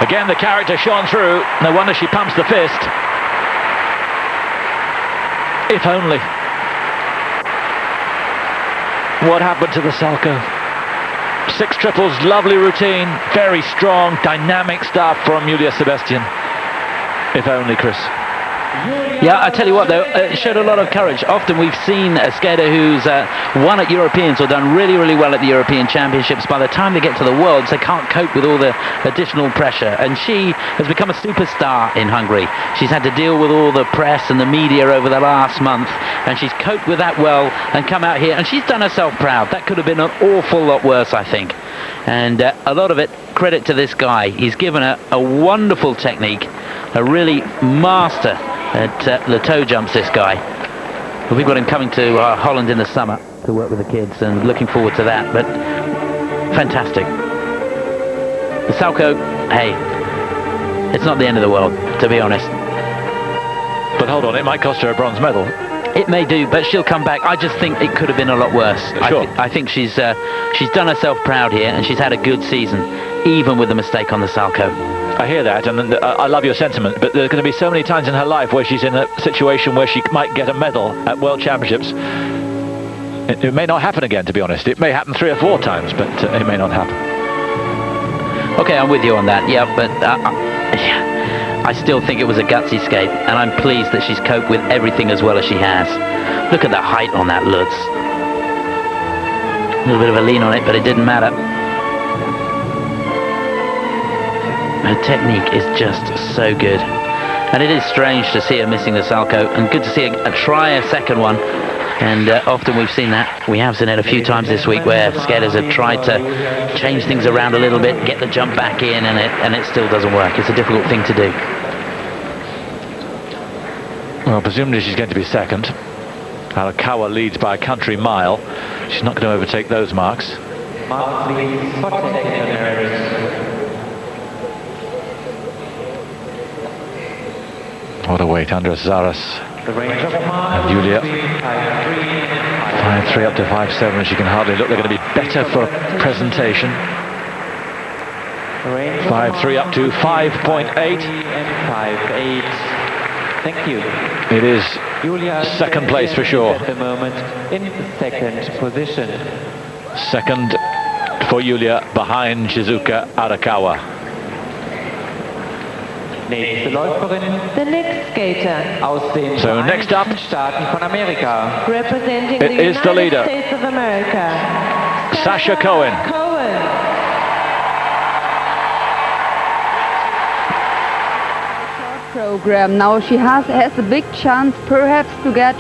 S1: Again, the character shone through. No wonder she pumps the fist. If only. What happened to the Salchow? 6 triples, lovely routine, very strong, dynamic stuff from Julia Sebestyен. If only, Chris.
S2: Yeah, I tell you what though, it showed a lot of courage. Often we've seen a skater who's won at Europeans or done really, really well at the European Championships. By the time they get to the Worlds, they can't cope with all the additional pressure. And she has become a superstar in Hungary. She's had to deal with all the press and the media over the last month, and she's coped with that well and come out here, and she's done herself proud. That could have been an awful lot worse, I think. And a lot of it, credit to this guy. He's given her a wonderful technique, a really master at the toe jumps, this guy. Well, we've got him coming to Holland in the summer to work with the kids, and looking forward to that. But fantastic. The Salchow, hey, it's not the end of the world, to be honest.
S1: But hold on, it might cost her a bronze medal.
S2: It may do, but she'll come back. I just think it could have been a lot worse.
S1: Sure.
S2: I think she's done herself proud here, and she's had a good season, even with the mistake on the Salchow.
S1: I hear that, and I love your sentiment, but there are going to be so many times in her life where she's in a situation where she might get a medal at World Championships. It may not happen again, to be honest. It may happen 3 or 4 times, but it may not happen.
S2: Okay, I'm with you on that, yeah, but I still think it was a gutsy skate, and I'm pleased that she's coped with everything as well as she has. Look at the height on that Lutz. A little bit of a lean on it, but it didn't matter. Her technique is just so good, and it is strange to see her missing the Salchow, and good to see her try a second one. And often we've seen that. We have seen it a few times this week where skaters have tried to change things around a little bit, get the jump back in, and it still doesn't work. It's a difficult thing to do.
S1: Well, presumably she's going to be second. Arakawa leads by a country mile. She's not going to overtake those marks. What a weight under Zaras and Julia. 5.3 up to 5.7. She can hardly look. They're going to be better for presentation. 5.3 up to 5.8.
S4: and 5.8. Thank you.
S1: It is
S4: Julia
S1: second place for sure.
S4: at the moment in second position.
S1: Second for Julia, behind Shizuka ARAKAWA.
S4: Nächste Läuferin
S3: The next skater,
S4: aus den
S1: So next up,
S4: Vereinigten Staaten von Amerika.
S3: representing
S1: It
S3: the
S1: is the
S3: United
S1: leader.
S3: States of America,
S1: Sasha COHEN.
S5: Program. Now she has a big chance perhaps to get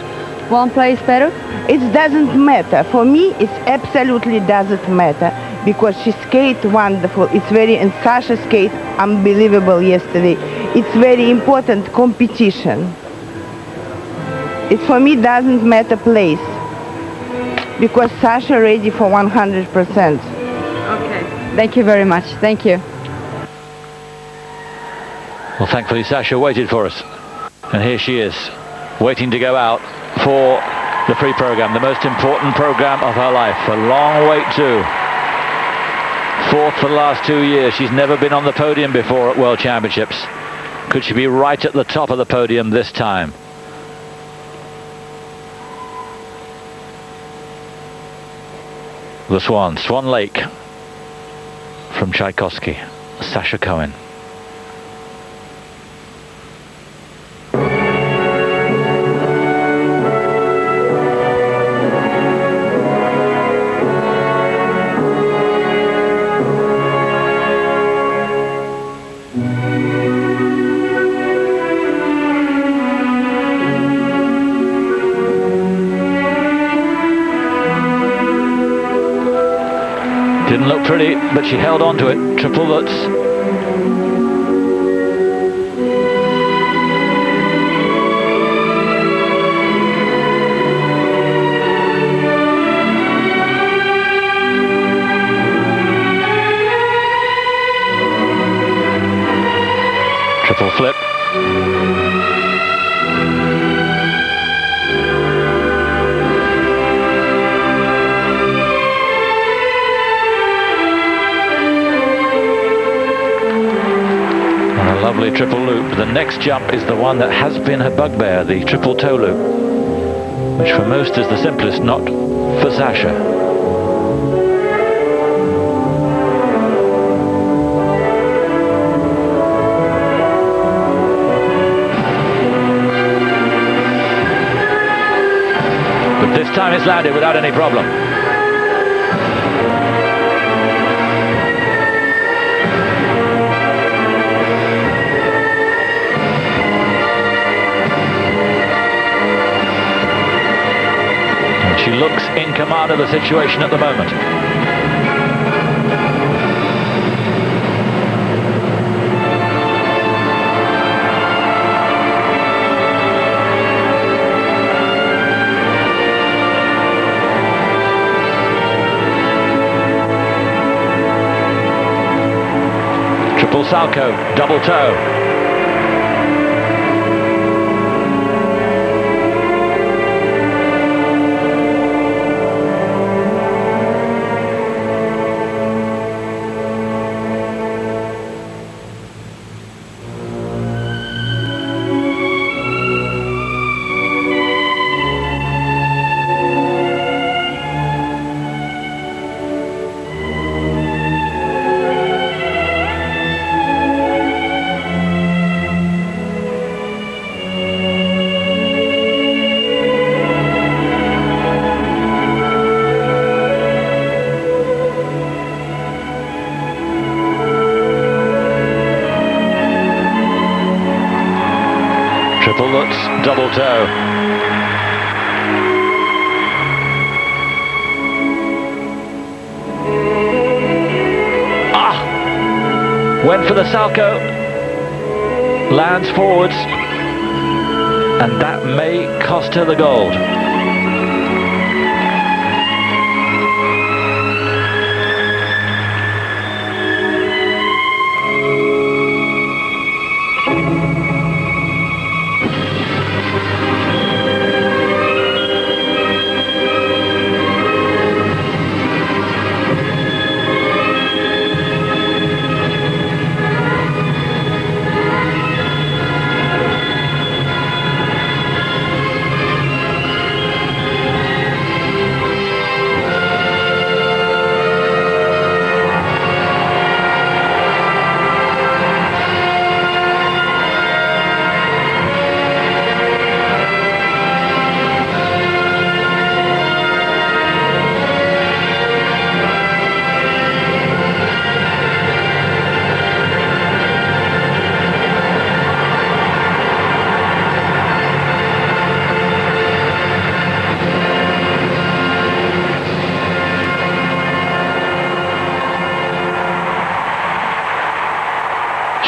S5: one place better.
S6: It doesn't matter. For me, it absolutely doesn't matter because she skated wonderful. It's very, and Sasha skated unbelievable yesterday. It's very important competition. It for me doesn't matter place because Sasha ready for 100%.
S5: Okay. Thank you very much. Thank you.
S1: Well, thankfully Sasha waited for us. And here she is, waiting to go out for the free program, the most important program of her life. A long wait too. Fourth for the last 2 years. She's never been on the podium before at World Championships. Could she be right at the top of the podium this time? The Swan, Swan Lake from Tchaikovsky, Sasha COHEN. Didn't look pretty, but she held on to it. Triple Lutz. Triple flip. Lovely triple loop. The next jump is the one that has been her bugbear, the triple toe loop, which for most is the simplest, not for Sasha. But this time it's landed without any problem. She looks in command of the situation at the moment. Triple salto, double toe. Triple Lutz, double toe. Went for the salto, lands forwards, and that may cost her the gold.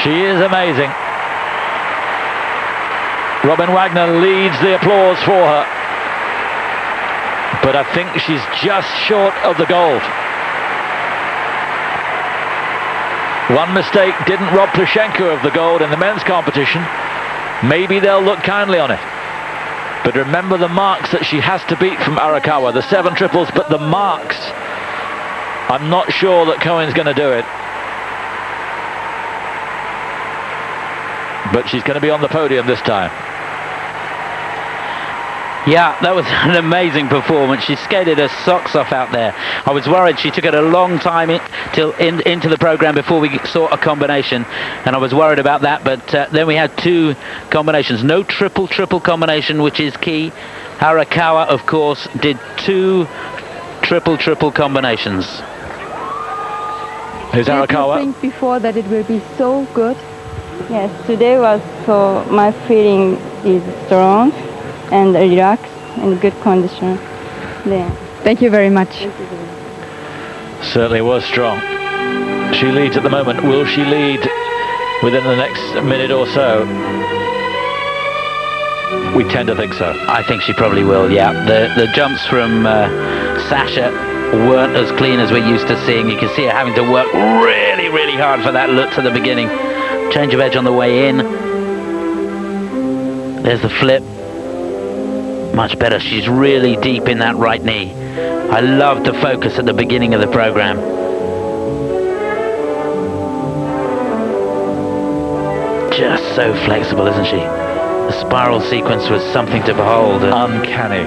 S1: She is amazing. Robin Wagner leads the applause for her. But I think she's just short of the gold. One mistake didn't rob Ляшенко of the gold in the men's competition. Maybe they'll look kindly on it. But remember the marks that she has to beat from Arakawa, the 7 triples, but the marks. I'm not sure that Cohen's going to do it. But she's going to be on the podium this time.
S2: Yeah, that was an amazing performance. She skated her socks off out there. I was worried she took it a long time into the program before we saw a combination, and I was worried about that, but then we had 2 combinations. No triple combination, which is key. Arakawa, of course, did 2 triple combinations.
S1: Here's Arakawa.
S5: Did you think before that it will be so good?
S7: Yes, today was so, my feeling is strong and relaxed and good condition. Yeah.
S5: Thank you very much.
S1: Certainly was strong. She leads at the moment. Will she lead within the next minute or so? We tend to think so.
S2: I think she probably will, yeah. The jumps from Sasha weren't as clean as we're used to seeing. You can see her having to work really hard for that Lutz at the beginning. Change of edge on the way in. There's the flip. Much better. She's really deep in that right knee. I love the focus at the beginning of the program. Just so flexible, isn't she? The spiral sequence was something to behold.
S1: Uncanny.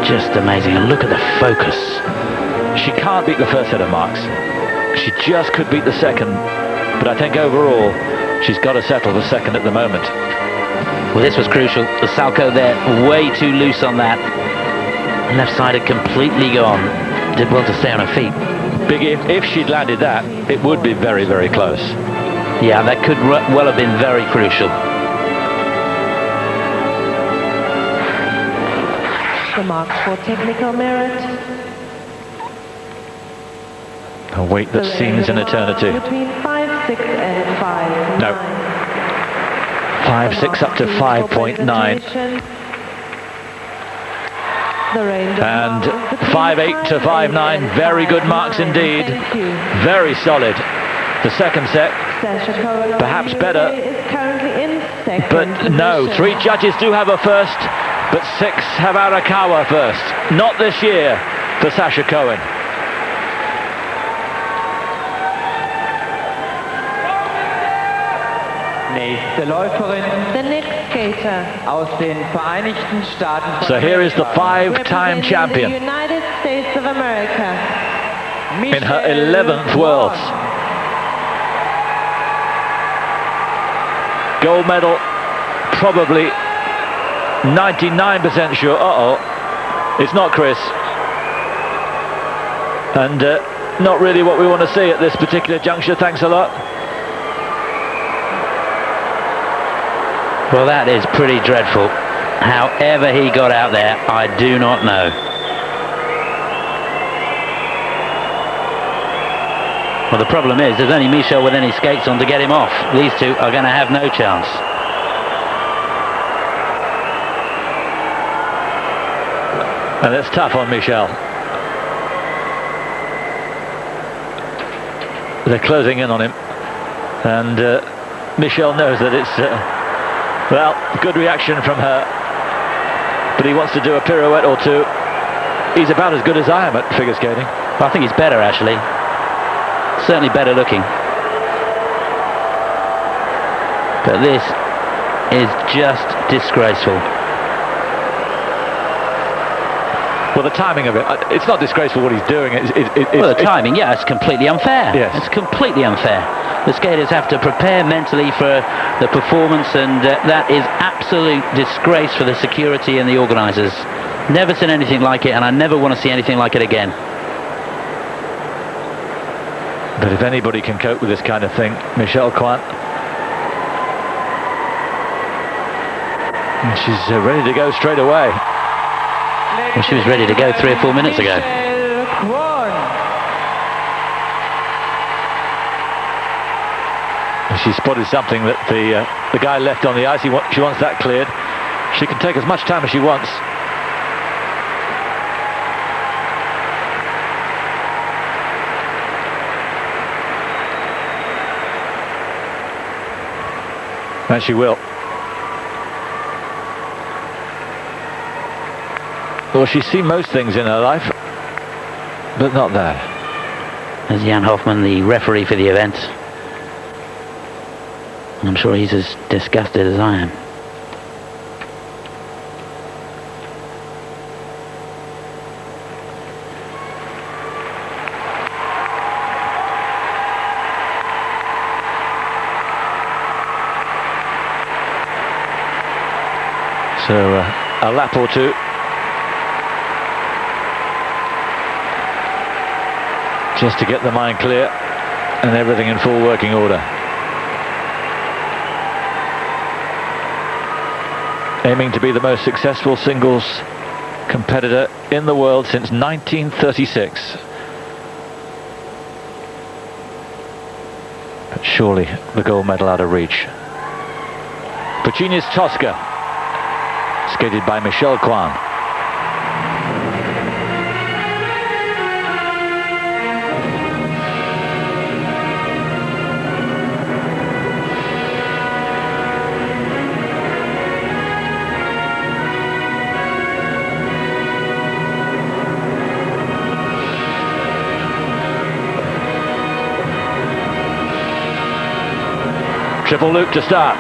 S2: Just amazing. And look at the focus.
S1: She can't beat the first set of marks. She just could beat the second. But I think overall, she's got to settle for second at the moment.
S2: Well, this was crucial. The Salco there, way too loose on that. Left side had completely gone. Did well to stay on her feet.
S1: Big if she'd landed that, it would be very close.
S2: Yeah, that could well have been very crucial.
S3: The marks for technical merit.
S1: A weight that seems an eternity.
S3: Between 5.6 and 5.9.
S1: No. 5.6 up to 5.9. And 5.8 to 5.9. Very good marks indeed. Very solid. The second set, perhaps better. But no, 3 judges do have a first, but 6 have Arakawa first. Not this year for Sasha Cohen.
S4: Nächste Läuferin
S3: The next skater
S4: aus den Vereinigten Staaten von
S1: So here is the 5-time
S3: representing
S1: champion
S3: the United States of America.
S1: in her 11th Worlds. Gold medal, probably 99% sure. It's not Chris. And not really what we want to see at this particular juncture. Thanks a lot.
S2: Well, that is pretty dreadful. However he got out there, I do not know. Well, the problem is, there's only Michelle with any skates on to get him off. These two are going to have no chance.
S1: And it's tough on Michelle. They're closing in on him. And Michelle knows that it's... well, good reaction from her, but he wants to do a pirouette or two. He's about as good as I am at figure skating.
S2: Well, I think he's better, actually. Certainly better looking. But this is just disgraceful.
S1: Well, the timing of it, it's not disgraceful what he's doing.
S2: Well, the timing, yeah, it's completely unfair.
S1: Yes.
S2: It's completely unfair. The skaters have to prepare mentally for the performance, and that is absolute disgrace for the security and the organisers. Never seen anything like it, and I never want to see anything like it again.
S1: But if anybody can cope with this kind of thing, Michelle KWAN. And she's ready to go straight away.
S2: Well, she was ready to go 3 or 4 minutes ago.
S4: Michelle KWAN.
S1: She spotted something that the guy left on the ice. She wants that cleared. She can take as much time as she wants. And she will. Well, she's seen most things in her life, but not that.
S2: As Jan Hoffmann, the referee for the event, I'm sure he's as disgusted as I am.
S1: So a lap or two. Just to get the mind clear and everything in full working order. Aiming to be the most successful singles competitor in the world since 1936. But surely the gold medal out of reach. Puccini's Tosca, skated by Michelle KWAN. Triple loop to start.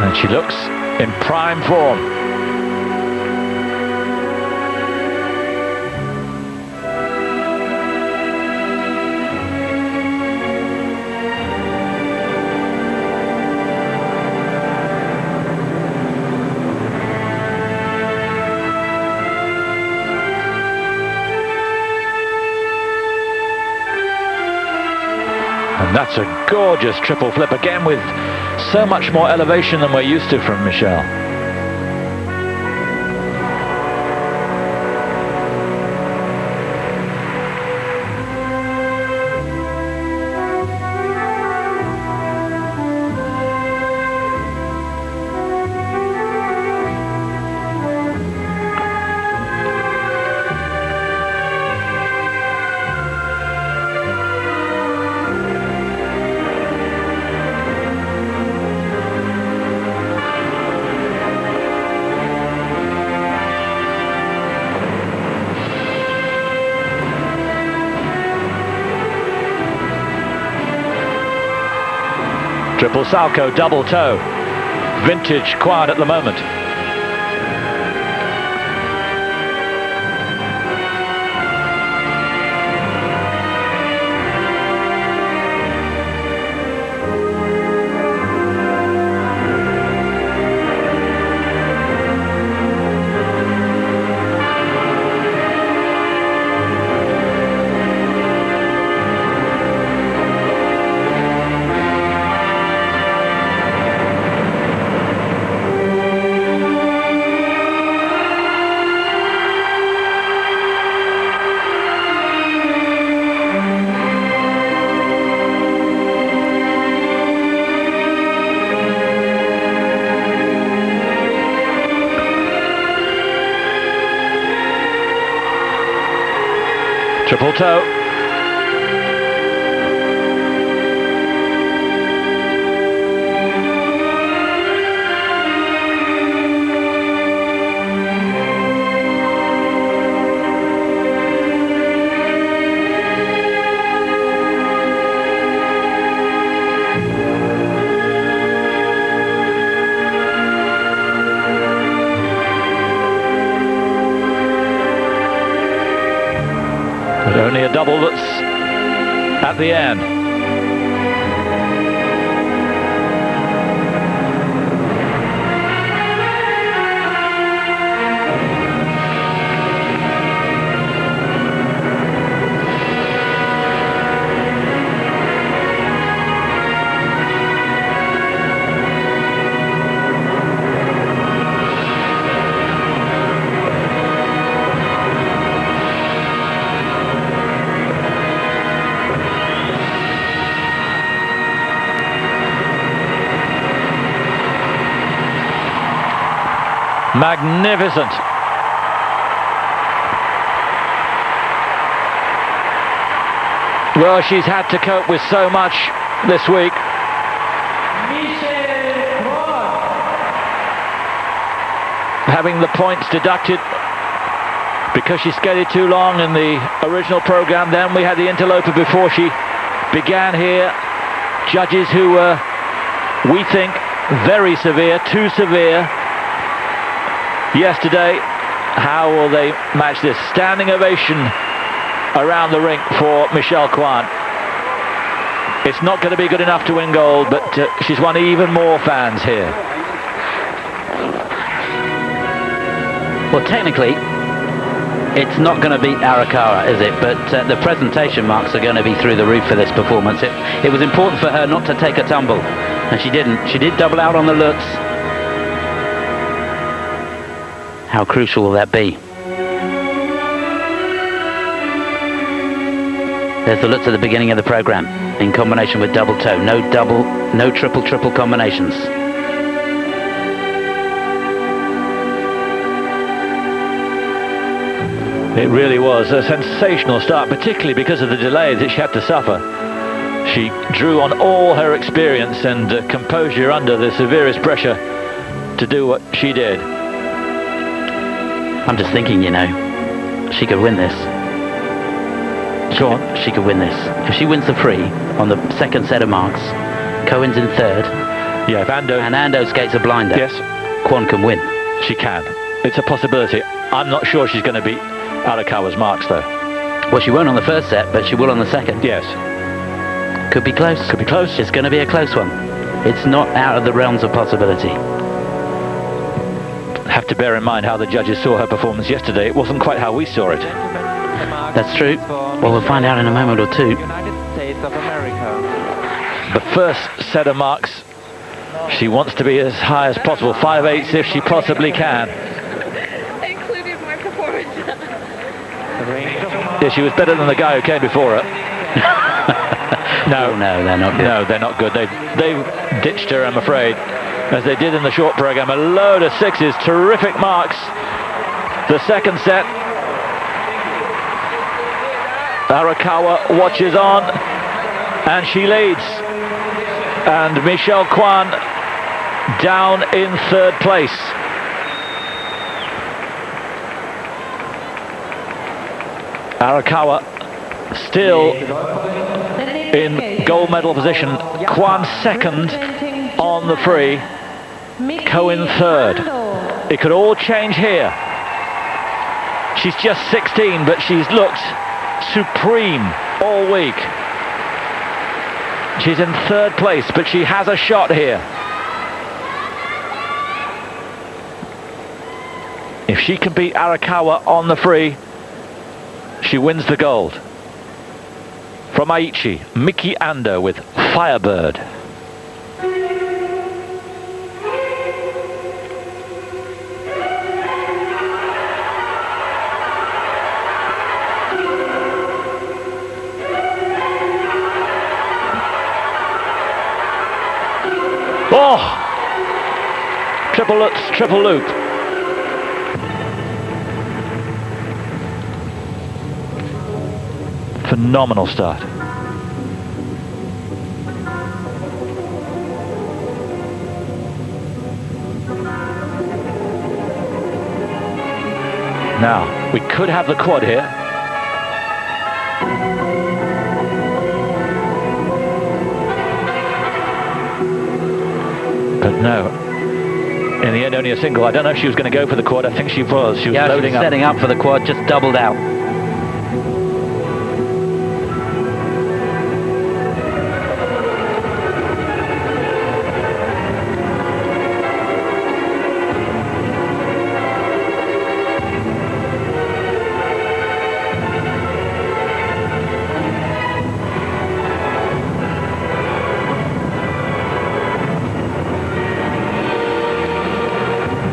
S1: And she looks in prime form. And that's a gorgeous triple flip, again with so much more elevation than we're used to from Michelle. Triple salto, double toe. Vintage KWAN at the moment. Triple toe. But only a double that's at the end. Magnificent. Well, she's had to cope with so much this week. Having the points deducted because she skated too long in the original program. Then we had the interloper before she began here. Judges who were, we think, very severe, too severe yesterday. How will they match this? Standing ovation around the rink for Michelle KWAN. It's not going to be good enough to win gold, but she's won even more fans here.
S2: Well, technically, it's not going to beat Arakawa, is it? But the presentation marks are going to be through the roof for this performance. It was important for her not to take a tumble, and she didn't. She did double out on the looks. How crucial will that be? There's the lutz at the beginning of the program in combination with double toe. No double, no triple combinations.
S1: It really was a sensational start, particularly because of the delay that she had to suffer. She drew on all her experience and composure under the severest pressure to do what she did.
S2: I'm just thinking, you know, she could win this.
S1: Go on.
S2: She could win this. If she wins the free on the second set of marks, Cohen's in third.
S1: Yeah, if Ando...
S2: And Ando skates a blinder.
S1: Yes.
S2: KWAN can win.
S1: She can. It's a possibility. I'm not sure she's going to beat Arakawa's marks, though.
S2: Well, she won't on the first set, but she will on the second.
S1: Yes.
S2: Could be close.
S1: Could be close.
S2: It's going to be a close one. It's not out of the realms of possibility.
S1: Have to bear in mind how the judges saw her performance yesterday. It wasn't quite how we saw it.
S2: That's true. Well, we'll find out in a moment or two.
S4: United States of America.
S1: The first set of marks, she wants to be as high as possible. 5/8 if she possibly can.
S5: Included my performance.
S1: Yeah, she was better than the guy who came before her. No,
S2: they're not good.
S1: No, they're not good. They ditched her, I'm afraid, as they did in the short program. A load of sixes, terrific marks. The second set. Arakawa watches on, and she leads. And Michelle KWAN down in third place. Arakawa still in gold medal position. KWAN second on the free. Cohen third. It could all change here. She's just 16, but she's looked supreme all week. She's in third place, but she has a shot here. If she can beat Arakawa on the free, she wins the gold. From Aichi, Miki Ando with Firebird. Oh! Triple lutz, triple loop. Phenomenal start. Now, we could have the quad here. But no, in the end only a single. I don't know if she was going to go for the quad. I think she was. She was loading up.
S2: Setting up for the quad, just doubled out.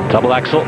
S1: Double axel.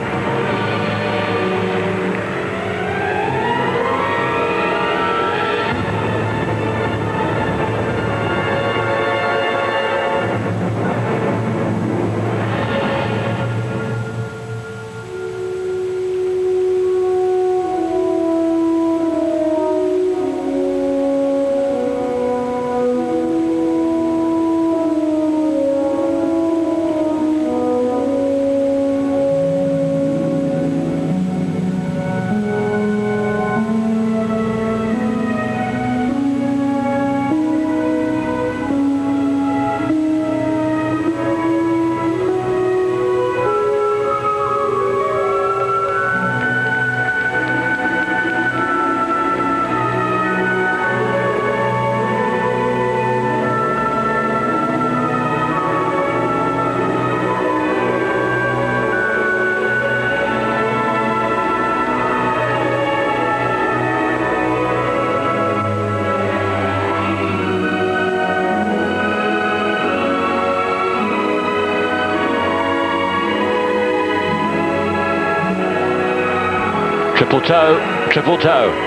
S1: Triple toe, triple toe.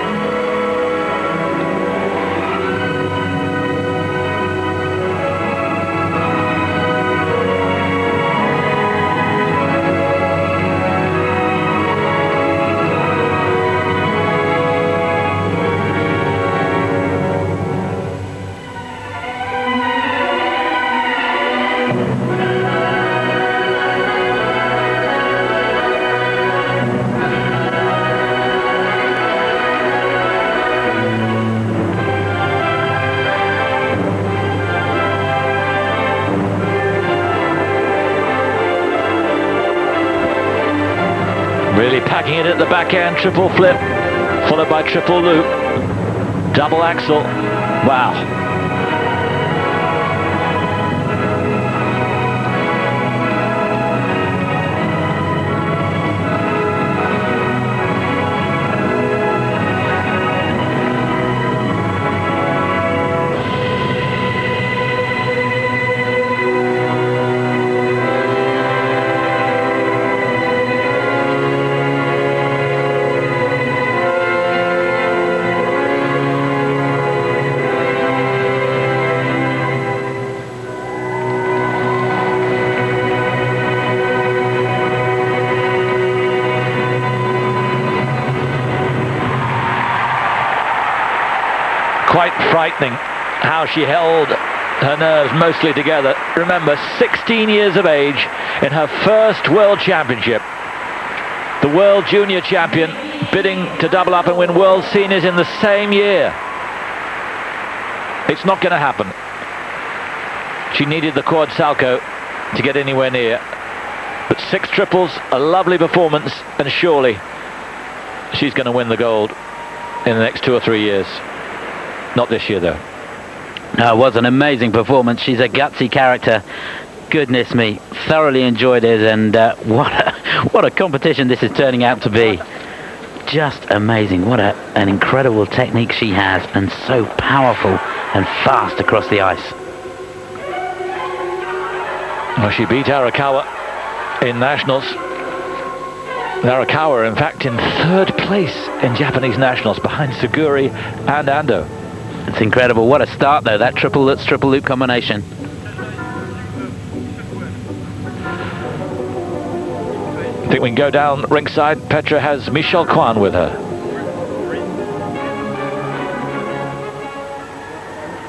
S1: Really packing it at the back end, triple flip, followed by triple loop, double axel. Wow. Quite frightening how she held her nerves mostly together. Remember, 16 years of age in her first World Championship. The World Junior Champion bidding to double up and win World Seniors in the same year. It's not going to happen. She needed the quad salco to get anywhere near. But 6 triples, a lovely performance, and surely she's going to win the gold in the next 2 or 3 years. Not this year, though.
S2: No, it was an amazing performance. She's a gutsy character. Goodness me, thoroughly enjoyed it, and what a competition this is turning out to be. Just amazing. What an incredible technique she has, and so powerful and fast across the ice.
S1: Well, she beat Arakawa in nationals. Arakawa, in fact, in 3rd place in Japanese nationals, behind Suguri and Ando.
S2: It's incredible. What a start, though, that triple loop combination.
S1: I think we can go down ringside. Petra has Michelle KWAN with her.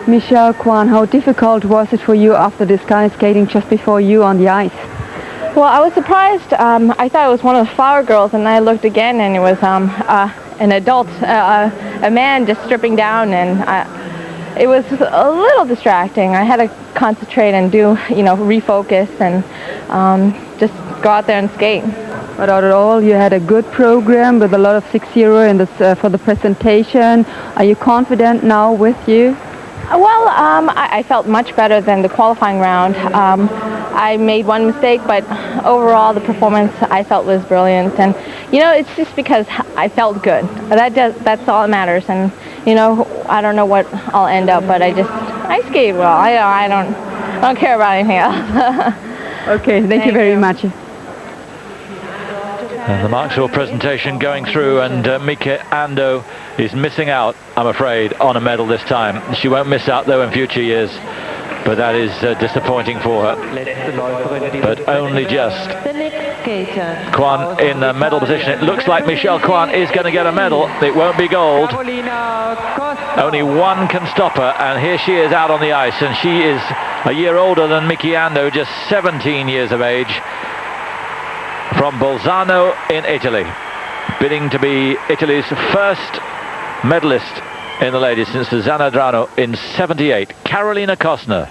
S5: Michelle KWAN, how difficult was it for you after this guy skating just before you on the ice?
S8: Well, I was surprised. I thought it was one of the flower girls, and I looked again, and it was an adult, a man just stripping down, and it was a little distracting. I had to concentrate and do, refocus and just go out there and skate.
S5: But all in all, you had a good program with a lot of 6-0 in this, for the presentation. Are you confident now with you?
S8: Well, I felt much better than the qualifying round. I made one mistake, but overall the performance I felt was brilliant. And it's just because I felt good. That's all that matters. And I don't know what I'll end up, but I skate well. I don't care about anything else.
S5: Okay, thank you very much.
S1: And the Marksville presentation going through, and Miki Ando is missing out, I'm afraid, on a medal this time. She won't miss out, though, in future years, but that is disappointing for her. But only just. KWAN in the medal position. It looks like Michelle KWAN is going to get a medal. It won't be gold. Only one can stop her, and here she is out on the ice, and she is a year older than Miki Ando, just 17 years of age. From Bolzano in Italy, bidding to be Italy's first medalist in the ladies since the Zanadrano in '78, Carolina KOSTNER.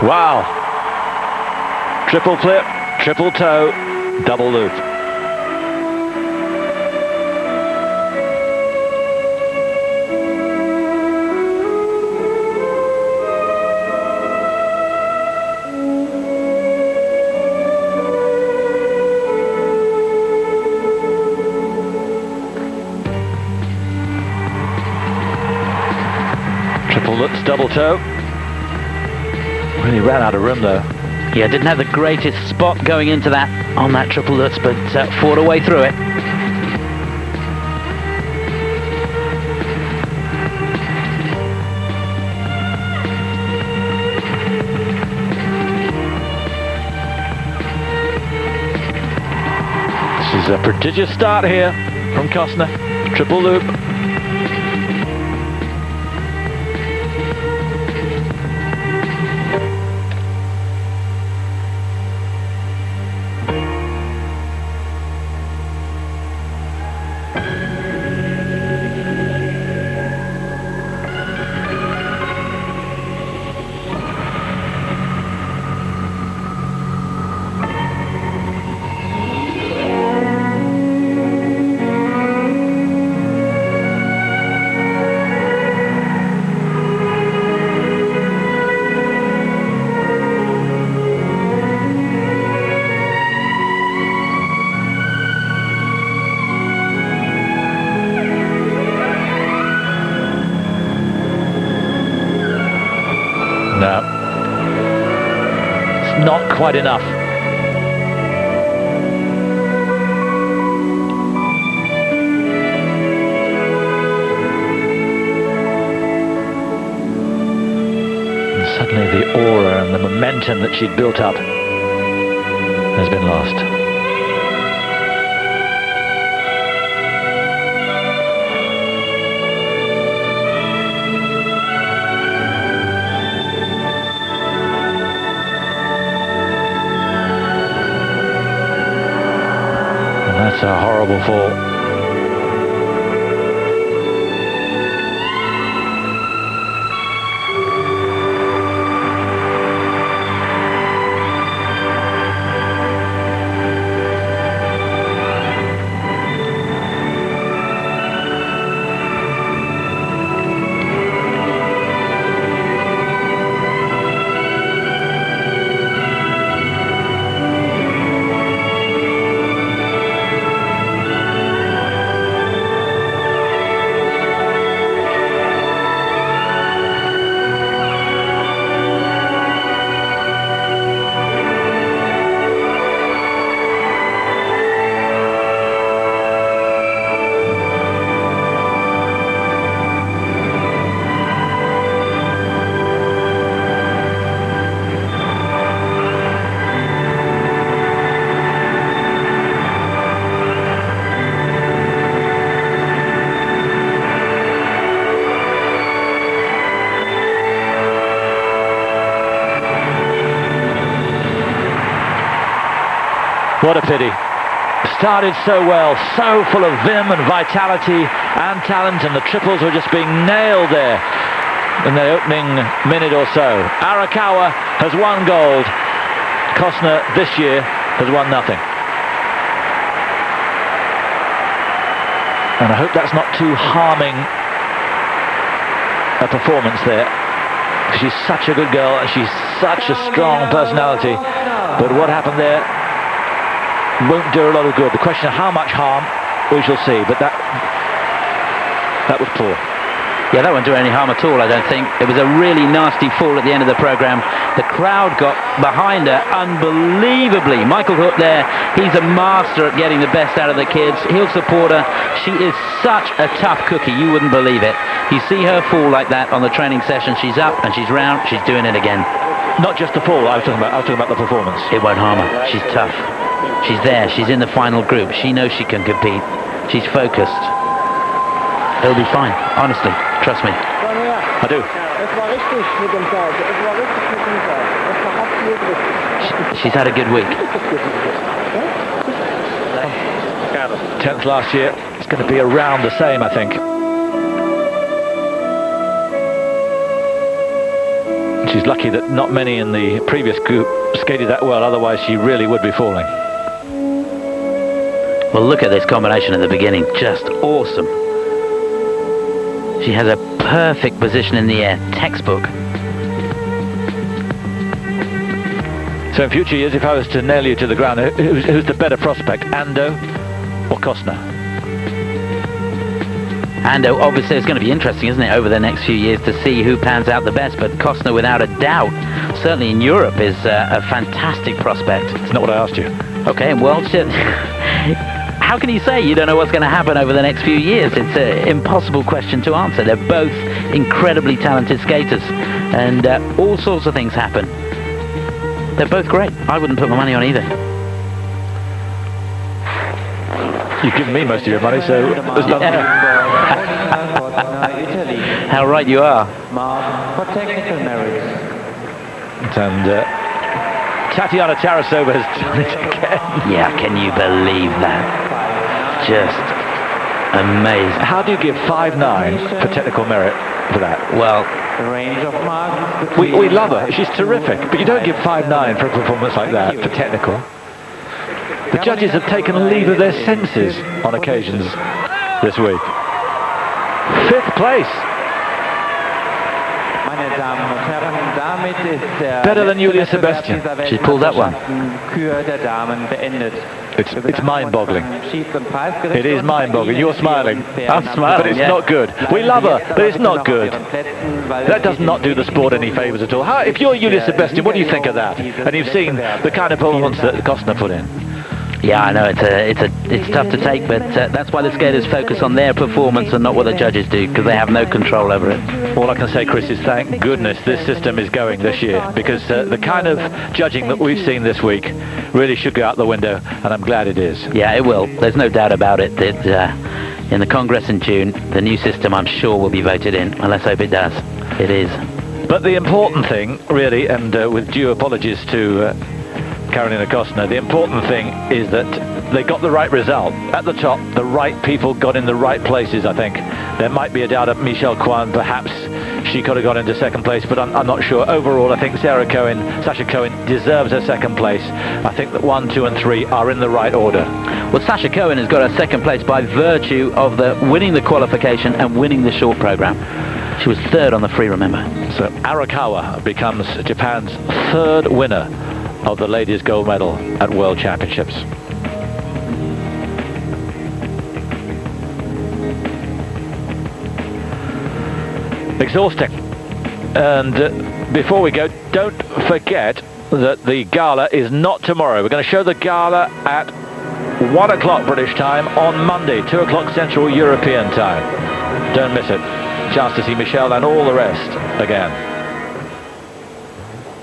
S1: Wow. Triple flip, triple toe, double loop. Triple loops, double toe. Really ran out of room though.
S2: Yeah, didn't have the greatest spot going into that on that triple lutz, but fought a way through it.
S1: This is a prodigious start here from Kostner. Triple loop. No, it's not quite enough. And suddenly the aura and the momentum that she'd built up has been lost. That's a horrible fall. What a pity. Started so well, so full of vim and vitality and talent, and the triples were just being nailed there in the opening minute or so. Arakawa has won gold. Kostner this year has won nothing. And I hope that's not too harming a performance there. She's such a good girl, and she's such a strong personality. But what happened there won't do a lot of good. The question of how much harm, we shall see. But that was poor.
S2: Yeah, that won't do any harm at all, I don't think. It was a really nasty fall at the end of the programme. The crowd got behind her unbelievably. Michael Hook there, he's a master at getting the best out of the kids. He'll support her. She is such a tough cookie, you wouldn't believe it. You see her fall like that on the training session. She's up and she's round, she's doing it again.
S1: Not just the fall, I was talking about the performance.
S2: It won't harm her. She's tough. She's there, she's in the final group. She knows she can compete. She's focused. It'll be fine, honestly. Trust me.
S1: I do.
S2: She's had a good week.
S1: 10th last year. It's going to be around the same, I think. She's lucky that not many in the previous group skated that well, otherwise she really would be falling.
S2: Well, look at this combination at the beginning, just awesome. She has a perfect position in the air, textbook.
S1: So in future years, if I was to nail you to the ground, who's the better prospect, Ando or Kostner?
S2: Ando, obviously it's going to be interesting, isn't it, over the next few years to see who pans out the best, but Kostner, without a doubt, certainly in Europe, is a fantastic prospect.
S1: It's not what I asked you.
S2: Okay, well, how can you say you don't know what's going to happen over the next few years? It's an impossible question to answer. They're both incredibly talented skaters, and all sorts of things happen. They're both great. I wouldn't put my money on either.
S1: You've given me most of your money, so there's nothing.
S2: How right you are.
S4: For technical merits.
S1: And Tatiana Tarasova has done it again.
S2: Yeah, can you believe that? Just amazing.
S1: How do you give 5.9 for technical merit for that?
S2: Well,
S4: The range of marks.
S1: We love her. She's terrific. But you don't give 5.9 for a performance like that for technical. The judges have taken leave of their senses on occasions this week. 5th place. Better than Julia Sebestyhen.
S2: She pulled that one.
S1: It's mind-boggling. It is mind-boggling. You're smiling.
S2: I'm smiling,
S1: but it's not good. We love her, but it's not good. That does not do the sport any favours at all. If you're Julia Sebestyhen, what do you think of that? And you've seen the kind of performance that Kostner put in.
S2: Yeah, I know it's tough to take, but that's why the skaters focus on their performance and not what the judges do, because they have no control over it.
S1: All I can say, Chris, is thank goodness this system is going this year, because the kind of judging that we've seen this week really should go out the window, and I'm glad it is.
S2: Yeah, it will. There's no doubt about it that in the Congress in June, the new system, I'm sure, will be voted in. Well, let's hope it does. It is.
S1: But the important thing, really, and with due apologies to Carolina KOSTNER, the important thing is that they got the right result. At the top, the right people got in the right places, I think. There might be a doubt at Michelle KWAN, perhaps she could have got into 2nd place, but I'm not sure. Overall, I think Sasha COHEN deserves her 2nd place. I think that 1, 2 and 3 are in the right order.
S2: Well, Sasha COHEN has got her 2nd place by virtue of winning the qualification and winning the short program. She was 3rd on the free, remember.
S1: So Arakawa becomes Japan's 3rd winner of the ladies' gold medal at World Championships. Exhausting. And before we go, don't forget that the gala is not tomorrow. We're going to show the gala at 1 o'clock British time on Monday, 2 o'clock Central European time. Don't miss it. Chance to see Michelle and all the rest again.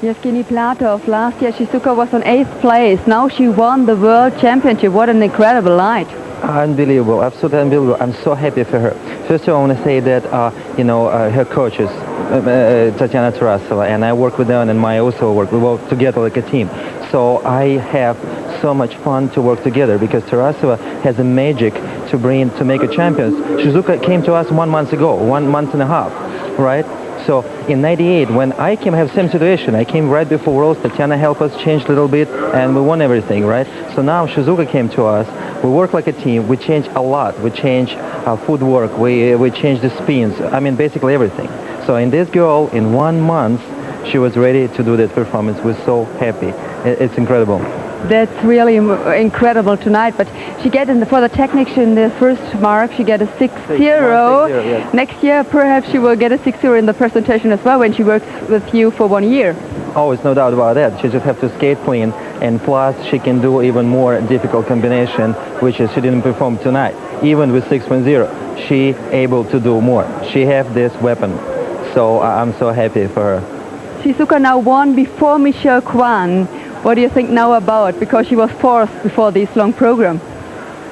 S5: Evgeni Platov, last year Shizuka was on 8th place. Now she won the World Championship. What an incredible night.
S9: Unbelievable, absolutely unbelievable. I'm so happy for her. First of all, I want to say that, her coaches, Tatiana Tarasova, and I work with them, and I also work. We work together like a team. So I have so much fun to work together because Tarasova has a magic to make a champion. Shizuka came to us 1 month ago, 1 month and a half, right? So in '98, when I came, I have the same situation. I came right before Worlds. Tatiana helped us change a little bit, and we won everything, right? So now Shizuka came to us. We work like a team. We change a lot. We change our footwork. We change the spins. I mean, basically everything. So in this girl, in 1 month, she was ready to do that performance. We're so happy. It's incredible.
S5: That's really incredible tonight, but she get for the technician the first mark, she get a 6-0.
S9: Yes.
S5: Next year perhaps she will get a 6-0 in the presentation as well when she works with you for 1 year.
S9: Oh, it's no doubt about that. She just have to skate clean, and plus she can do even more difficult combination, which is she didn't perform tonight. Even with 6.0, she able to do more. She have this weapon, so I'm so happy for her.
S5: Shizuka now won before Michelle KWAN. What do you think now about? Because she was 4th before this long program.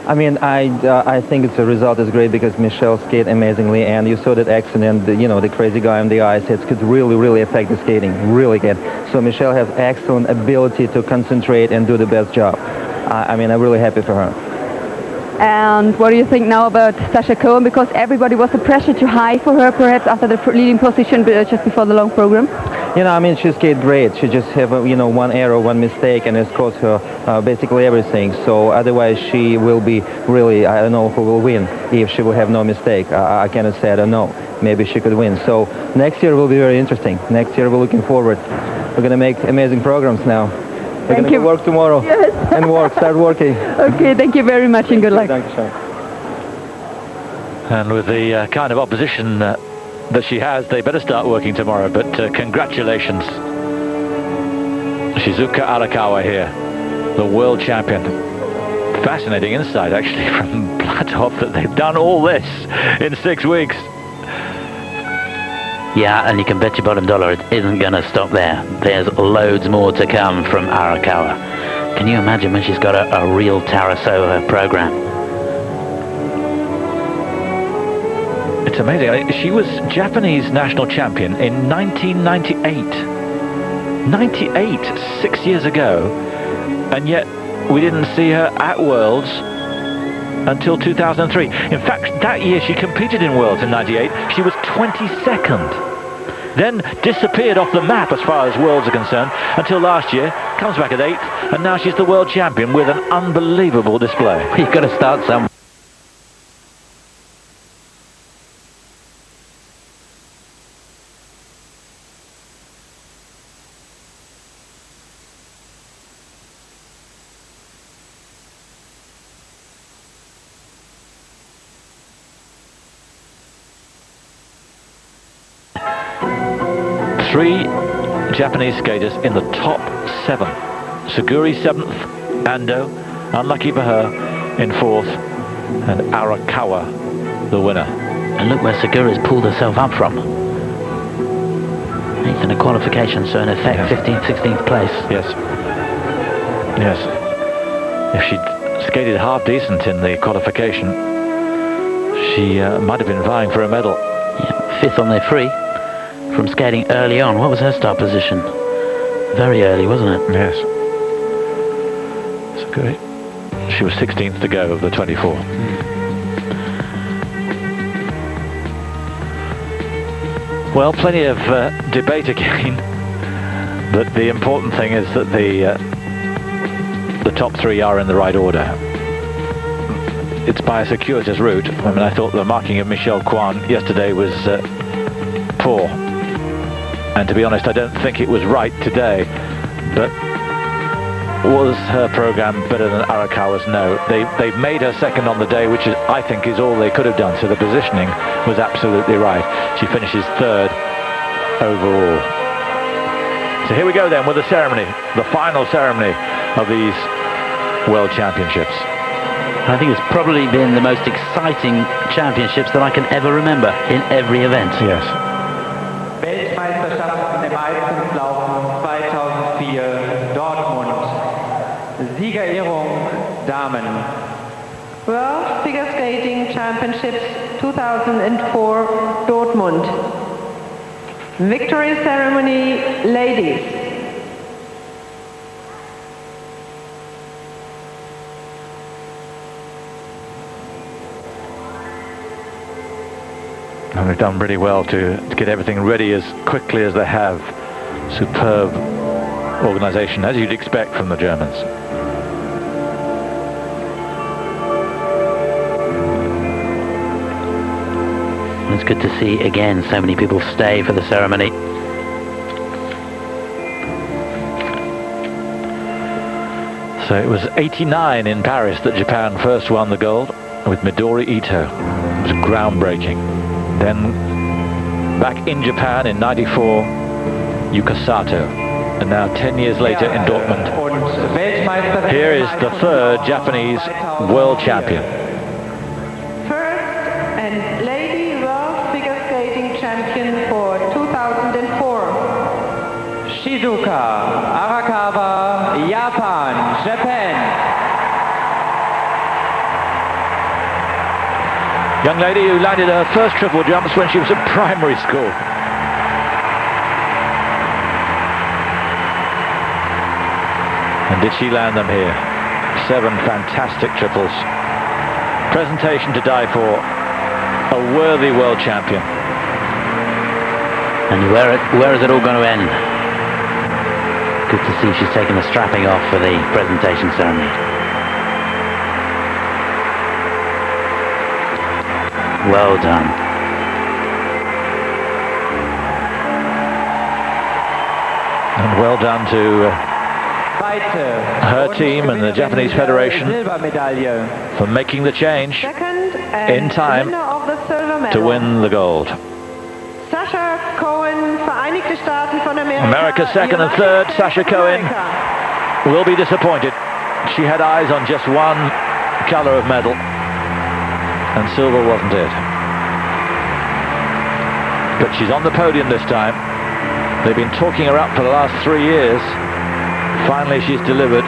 S9: I mean, I think the result is great because Michelle skate amazingly, and you saw that accident, the crazy guy on the ice, it could really, really affect the skating, really good. So Michelle has excellent ability to concentrate and do the best job. I mean, I'm really happy for her.
S5: And what do you think now about Sasha COHEN? Because everybody was the pressure too high for her, perhaps after the leading position just before the long program.
S9: You know, I mean, she skated great. She just have, you know, one error, one mistake, and it's cost her basically everything. So otherwise, she will be really, I don't know who will win if she will have no mistake. I cannot say, I don't know. Maybe she could win. So next year will be very interesting. Next year, we're looking forward. We're going to make amazing programs now. We're going to work tomorrow.
S5: Yes.
S9: And start working.
S5: Okay, thank you very much and good luck.
S9: Thank you, Sean.
S1: And with the kind of opposition that she has, they better start working tomorrow. But congratulations. Shizuka ARAKAWA here, the world champion. Fascinating insight, actually, from Platov that they've done all this in 6 weeks.
S2: Yeah, and you can bet your bottom dollar it isn't going to stop there. There's loads more to come from Arakawa. Can you imagine when she's got a real Tarasova program?
S1: It's amazing. She was Japanese national champion in 1998. 98, 6 years ago. And yet we didn't see her at Worlds until 2003. In fact, that year she competed in Worlds in 98. She was 22nd. Then disappeared off the map as far as Worlds are concerned until last year. Comes back at 8th, and now she's the world champion with an unbelievable display.
S2: You've got to start somewhere.
S1: Three Japanese skaters in the top 7. Suguri 7th, Ando, unlucky for her, in 4th, and Arakawa, the winner.
S2: And look where Suguri's pulled herself up from. 8th in a qualification, so in effect, yes. 15th, 16th place.
S1: Yes. Yes. If she'd skated half decent in the qualification, she might have been vying for a medal.
S2: Yeah, 5th on their free. From skating early on. What was her start position? Very early, wasn't it?
S1: Yes. So good. She was 16th to go of the 24. Well, plenty of debate again, but the important thing is that the top 3 are in the right order. It's by a circuitous route. I mean, I thought the marking of Michelle KWAN yesterday was poor. And to be honest, I don't think it was right today. But was her program better than Arakawa's? No. They've made her second on the day, which is, I think, is all they could have done. So the positioning was absolutely right. She finishes 3rd overall. So here we go then with the ceremony, the final ceremony of these World Championships.
S2: I think it's probably been the most exciting championships that I can ever remember in every event.
S1: Yes.
S4: Weltmeisterschaften im Eiskunstlauf 2004 Dortmund. Siegerehrung Damen.
S3: World Figure Skating Championships 2004 Dortmund. Victory ceremony, ladies.
S1: And they've done really well to get everything ready as quickly as they have. Superb organisation, as you'd expect from the Germans.
S2: It's good to see again so many people stay for the ceremony.
S1: So it was 89 in Paris that Japan first won the gold with Midori Ito. It was groundbreaking. Then back in Japan in 94, Yuka Sato. And now 10 years later in Dortmund. Here is the 3rd Japanese world champion.
S3: First and lady world figure skating champion for 2004.
S4: Shizuka Arakawa, Japan.
S1: Young lady who landed her first triple jumps when she was at primary school. And did she land them here? 7 fantastic triples. Presentation to die for. A worthy world champion.
S2: And where is it all going to end? Good to see she's taken the strapping off for the presentation ceremony. Well done.
S1: And well done to her team and the Japanese Federation for making the change in time to win the gold.
S3: Sasha Cohen, Vereinigte Staaten von Amerika.
S1: America second and third. Sasha Cohen will be disappointed. She had eyes on just one colour of medal, and silver wasn't it. But she's on the podium this time. They've been talking her up for the last 3 years. Finally she's delivered.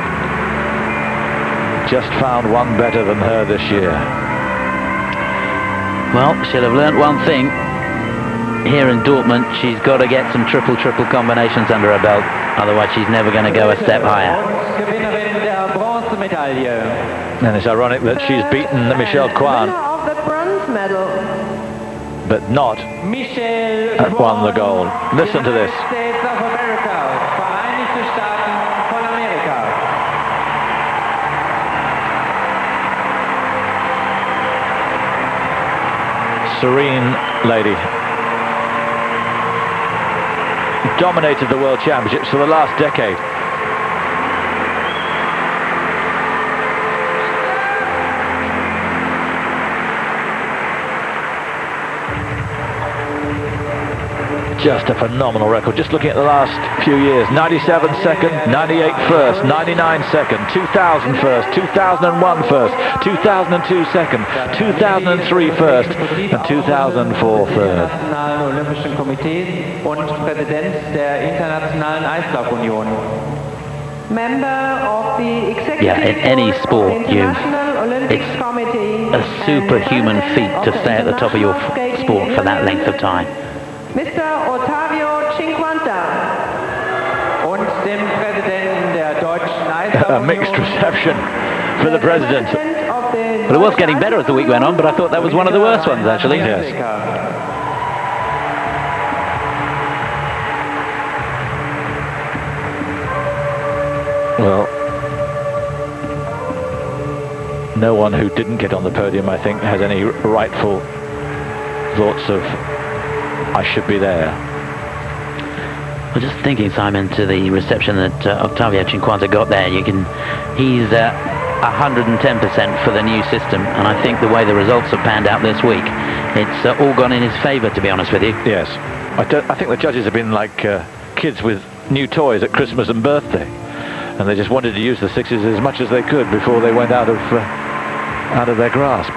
S1: Just found one better than her this year.
S2: Well, she'll have learnt one thing. Here in Dortmund, she's got to get some triple combinations under her belt. Otherwise she's never going to go a step higher.
S1: And it's ironic that she's beaten Michelle KWAN, but not won the gold. Listen to this. Serene lady. Dominated the World Championships for the last decade. Just a phenomenal record. Just looking at the last few years. 97 second, 98 first, 99 second, 2000 first, 2001 first, 2002 second, 2003 first, and 2004 third.
S4: Olympischen Komitees und Präsident der Internationalen Eislaufunion.
S2: Yeah, in any sport, it's a superhuman feat to stay at the top of your sport for that length of time.
S3: Mr. Ottavio Cinquanta.
S4: Und dem Präsidenten der deutschen Eislaufunion.
S1: A mixed reception for the president.
S2: Well, it was getting better as the week went on, but I thought that was one of the worst ones, actually.
S1: Yes. Well, no one who didn't get on the podium, I think, has any rightful thoughts of, I should be there.
S2: Well, just thinking, Simon, to the reception that Ottavio Cinquanta got there, he's 110% for the new system, and I think the way the results have panned out this week, it's all gone in his favour, to be honest with you.
S1: Yes, I think the judges have been like kids with new toys at Christmas and birthday, and they just wanted to use the sixes as much as they could before they went out of their grasp.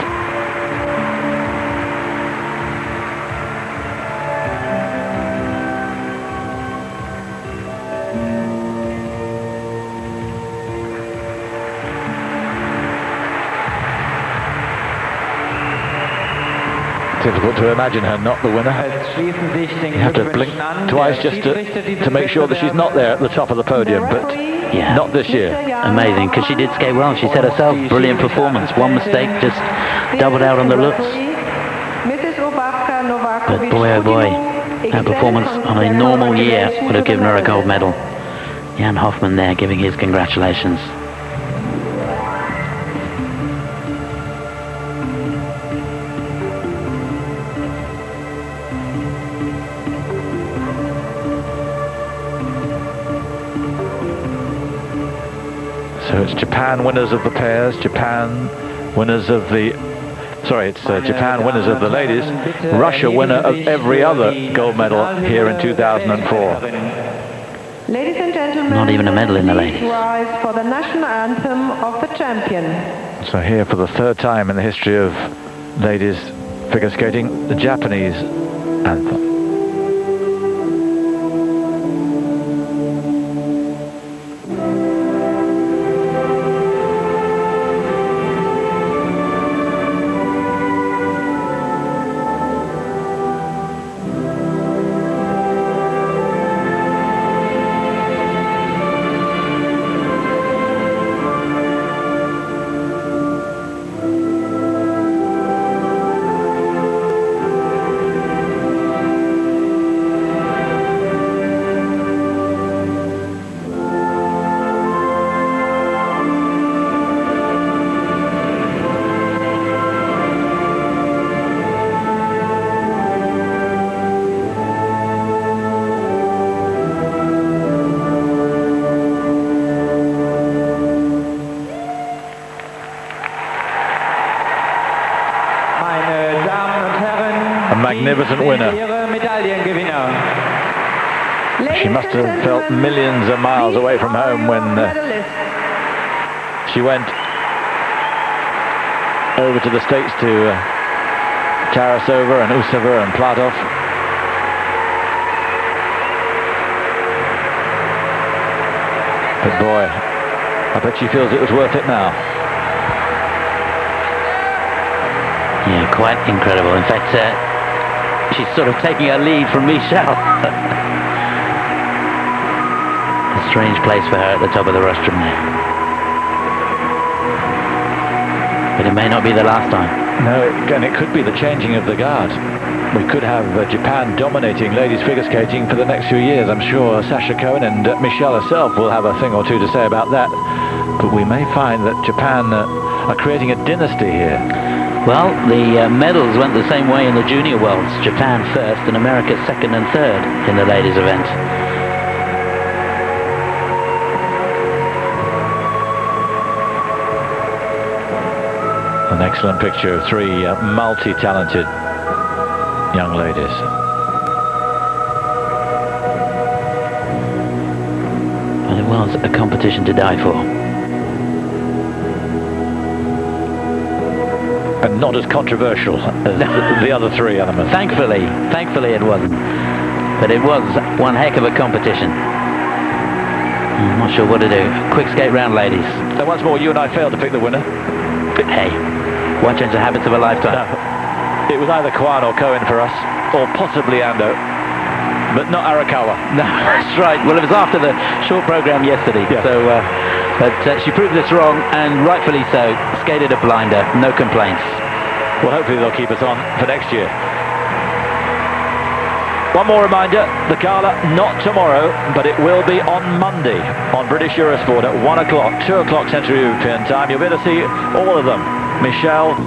S1: Difficult to imagine her not the winner. You have to blink twice just to make sure that she's not there at the top of the podium, but
S2: yeah,
S1: not this year.
S2: Amazing, because she did skate well. She said herself, brilliant performance. One mistake, just doubled out on the looks. But boy, oh boy, that performance on a normal year would have given her a gold medal. Jan Hoffman there giving his congratulations.
S1: So it's Japan winners of the pairs, Japan winners of the... Sorry, it's Japan winners of the ladies, Russia winner of every other gold medal here in 2004.
S3: Ladies and gentlemen,
S2: not even a medal in the ladies.
S3: Rise for the national anthem of the champion.
S1: So here for the third time in the history of ladies figure skating, the Japanese anthem. magnificent winner. She must have felt millions of miles away from home when she went over to the States to Tarasova and Usova and Platov. But boy, I bet she feels it was worth it now.
S2: Yeah, quite incredible. In fact, she's sort of taking a lead from Michelle. A strange place for her at the top of the rostrum there. But it may not be the last time.
S1: No, and it could be the changing of the guard. We could have Japan dominating ladies figure skating for the next few years. I'm sure Sasha Cohen and Michelle herself will have a thing or two to say about that. But we may find that Japan are creating a dynasty here.
S2: Well, the medals went the same way in the junior worlds. Japan first and America second and third in the ladies event.
S1: An excellent picture of three multi-talented young ladies.
S2: And it was a competition to die for.
S1: And not as controversial as the other three elements.
S2: Thankfully it wasn't. But it was one heck of a competition. I'm not sure what to do. Quick skate round, ladies.
S1: So once more, you and I failed to pick the winner.
S2: Hey, why change the habits of a lifetime?
S1: No. It was either Kwan or Cohen for us, or possibly Ando, but not Arakawa.
S2: No, that's right. Well, it was after the short program yesterday,
S1: yeah.
S2: So but she proved us wrong, and rightfully so. Skated a blinder, no complaints.
S1: Well, hopefully they'll keep us on for next year. One more reminder, the gala not tomorrow, but it will be on Monday on British Eurosport at 1 o'clock, 2 o'clock Central European time. You'll be able to see all of them. Michelle,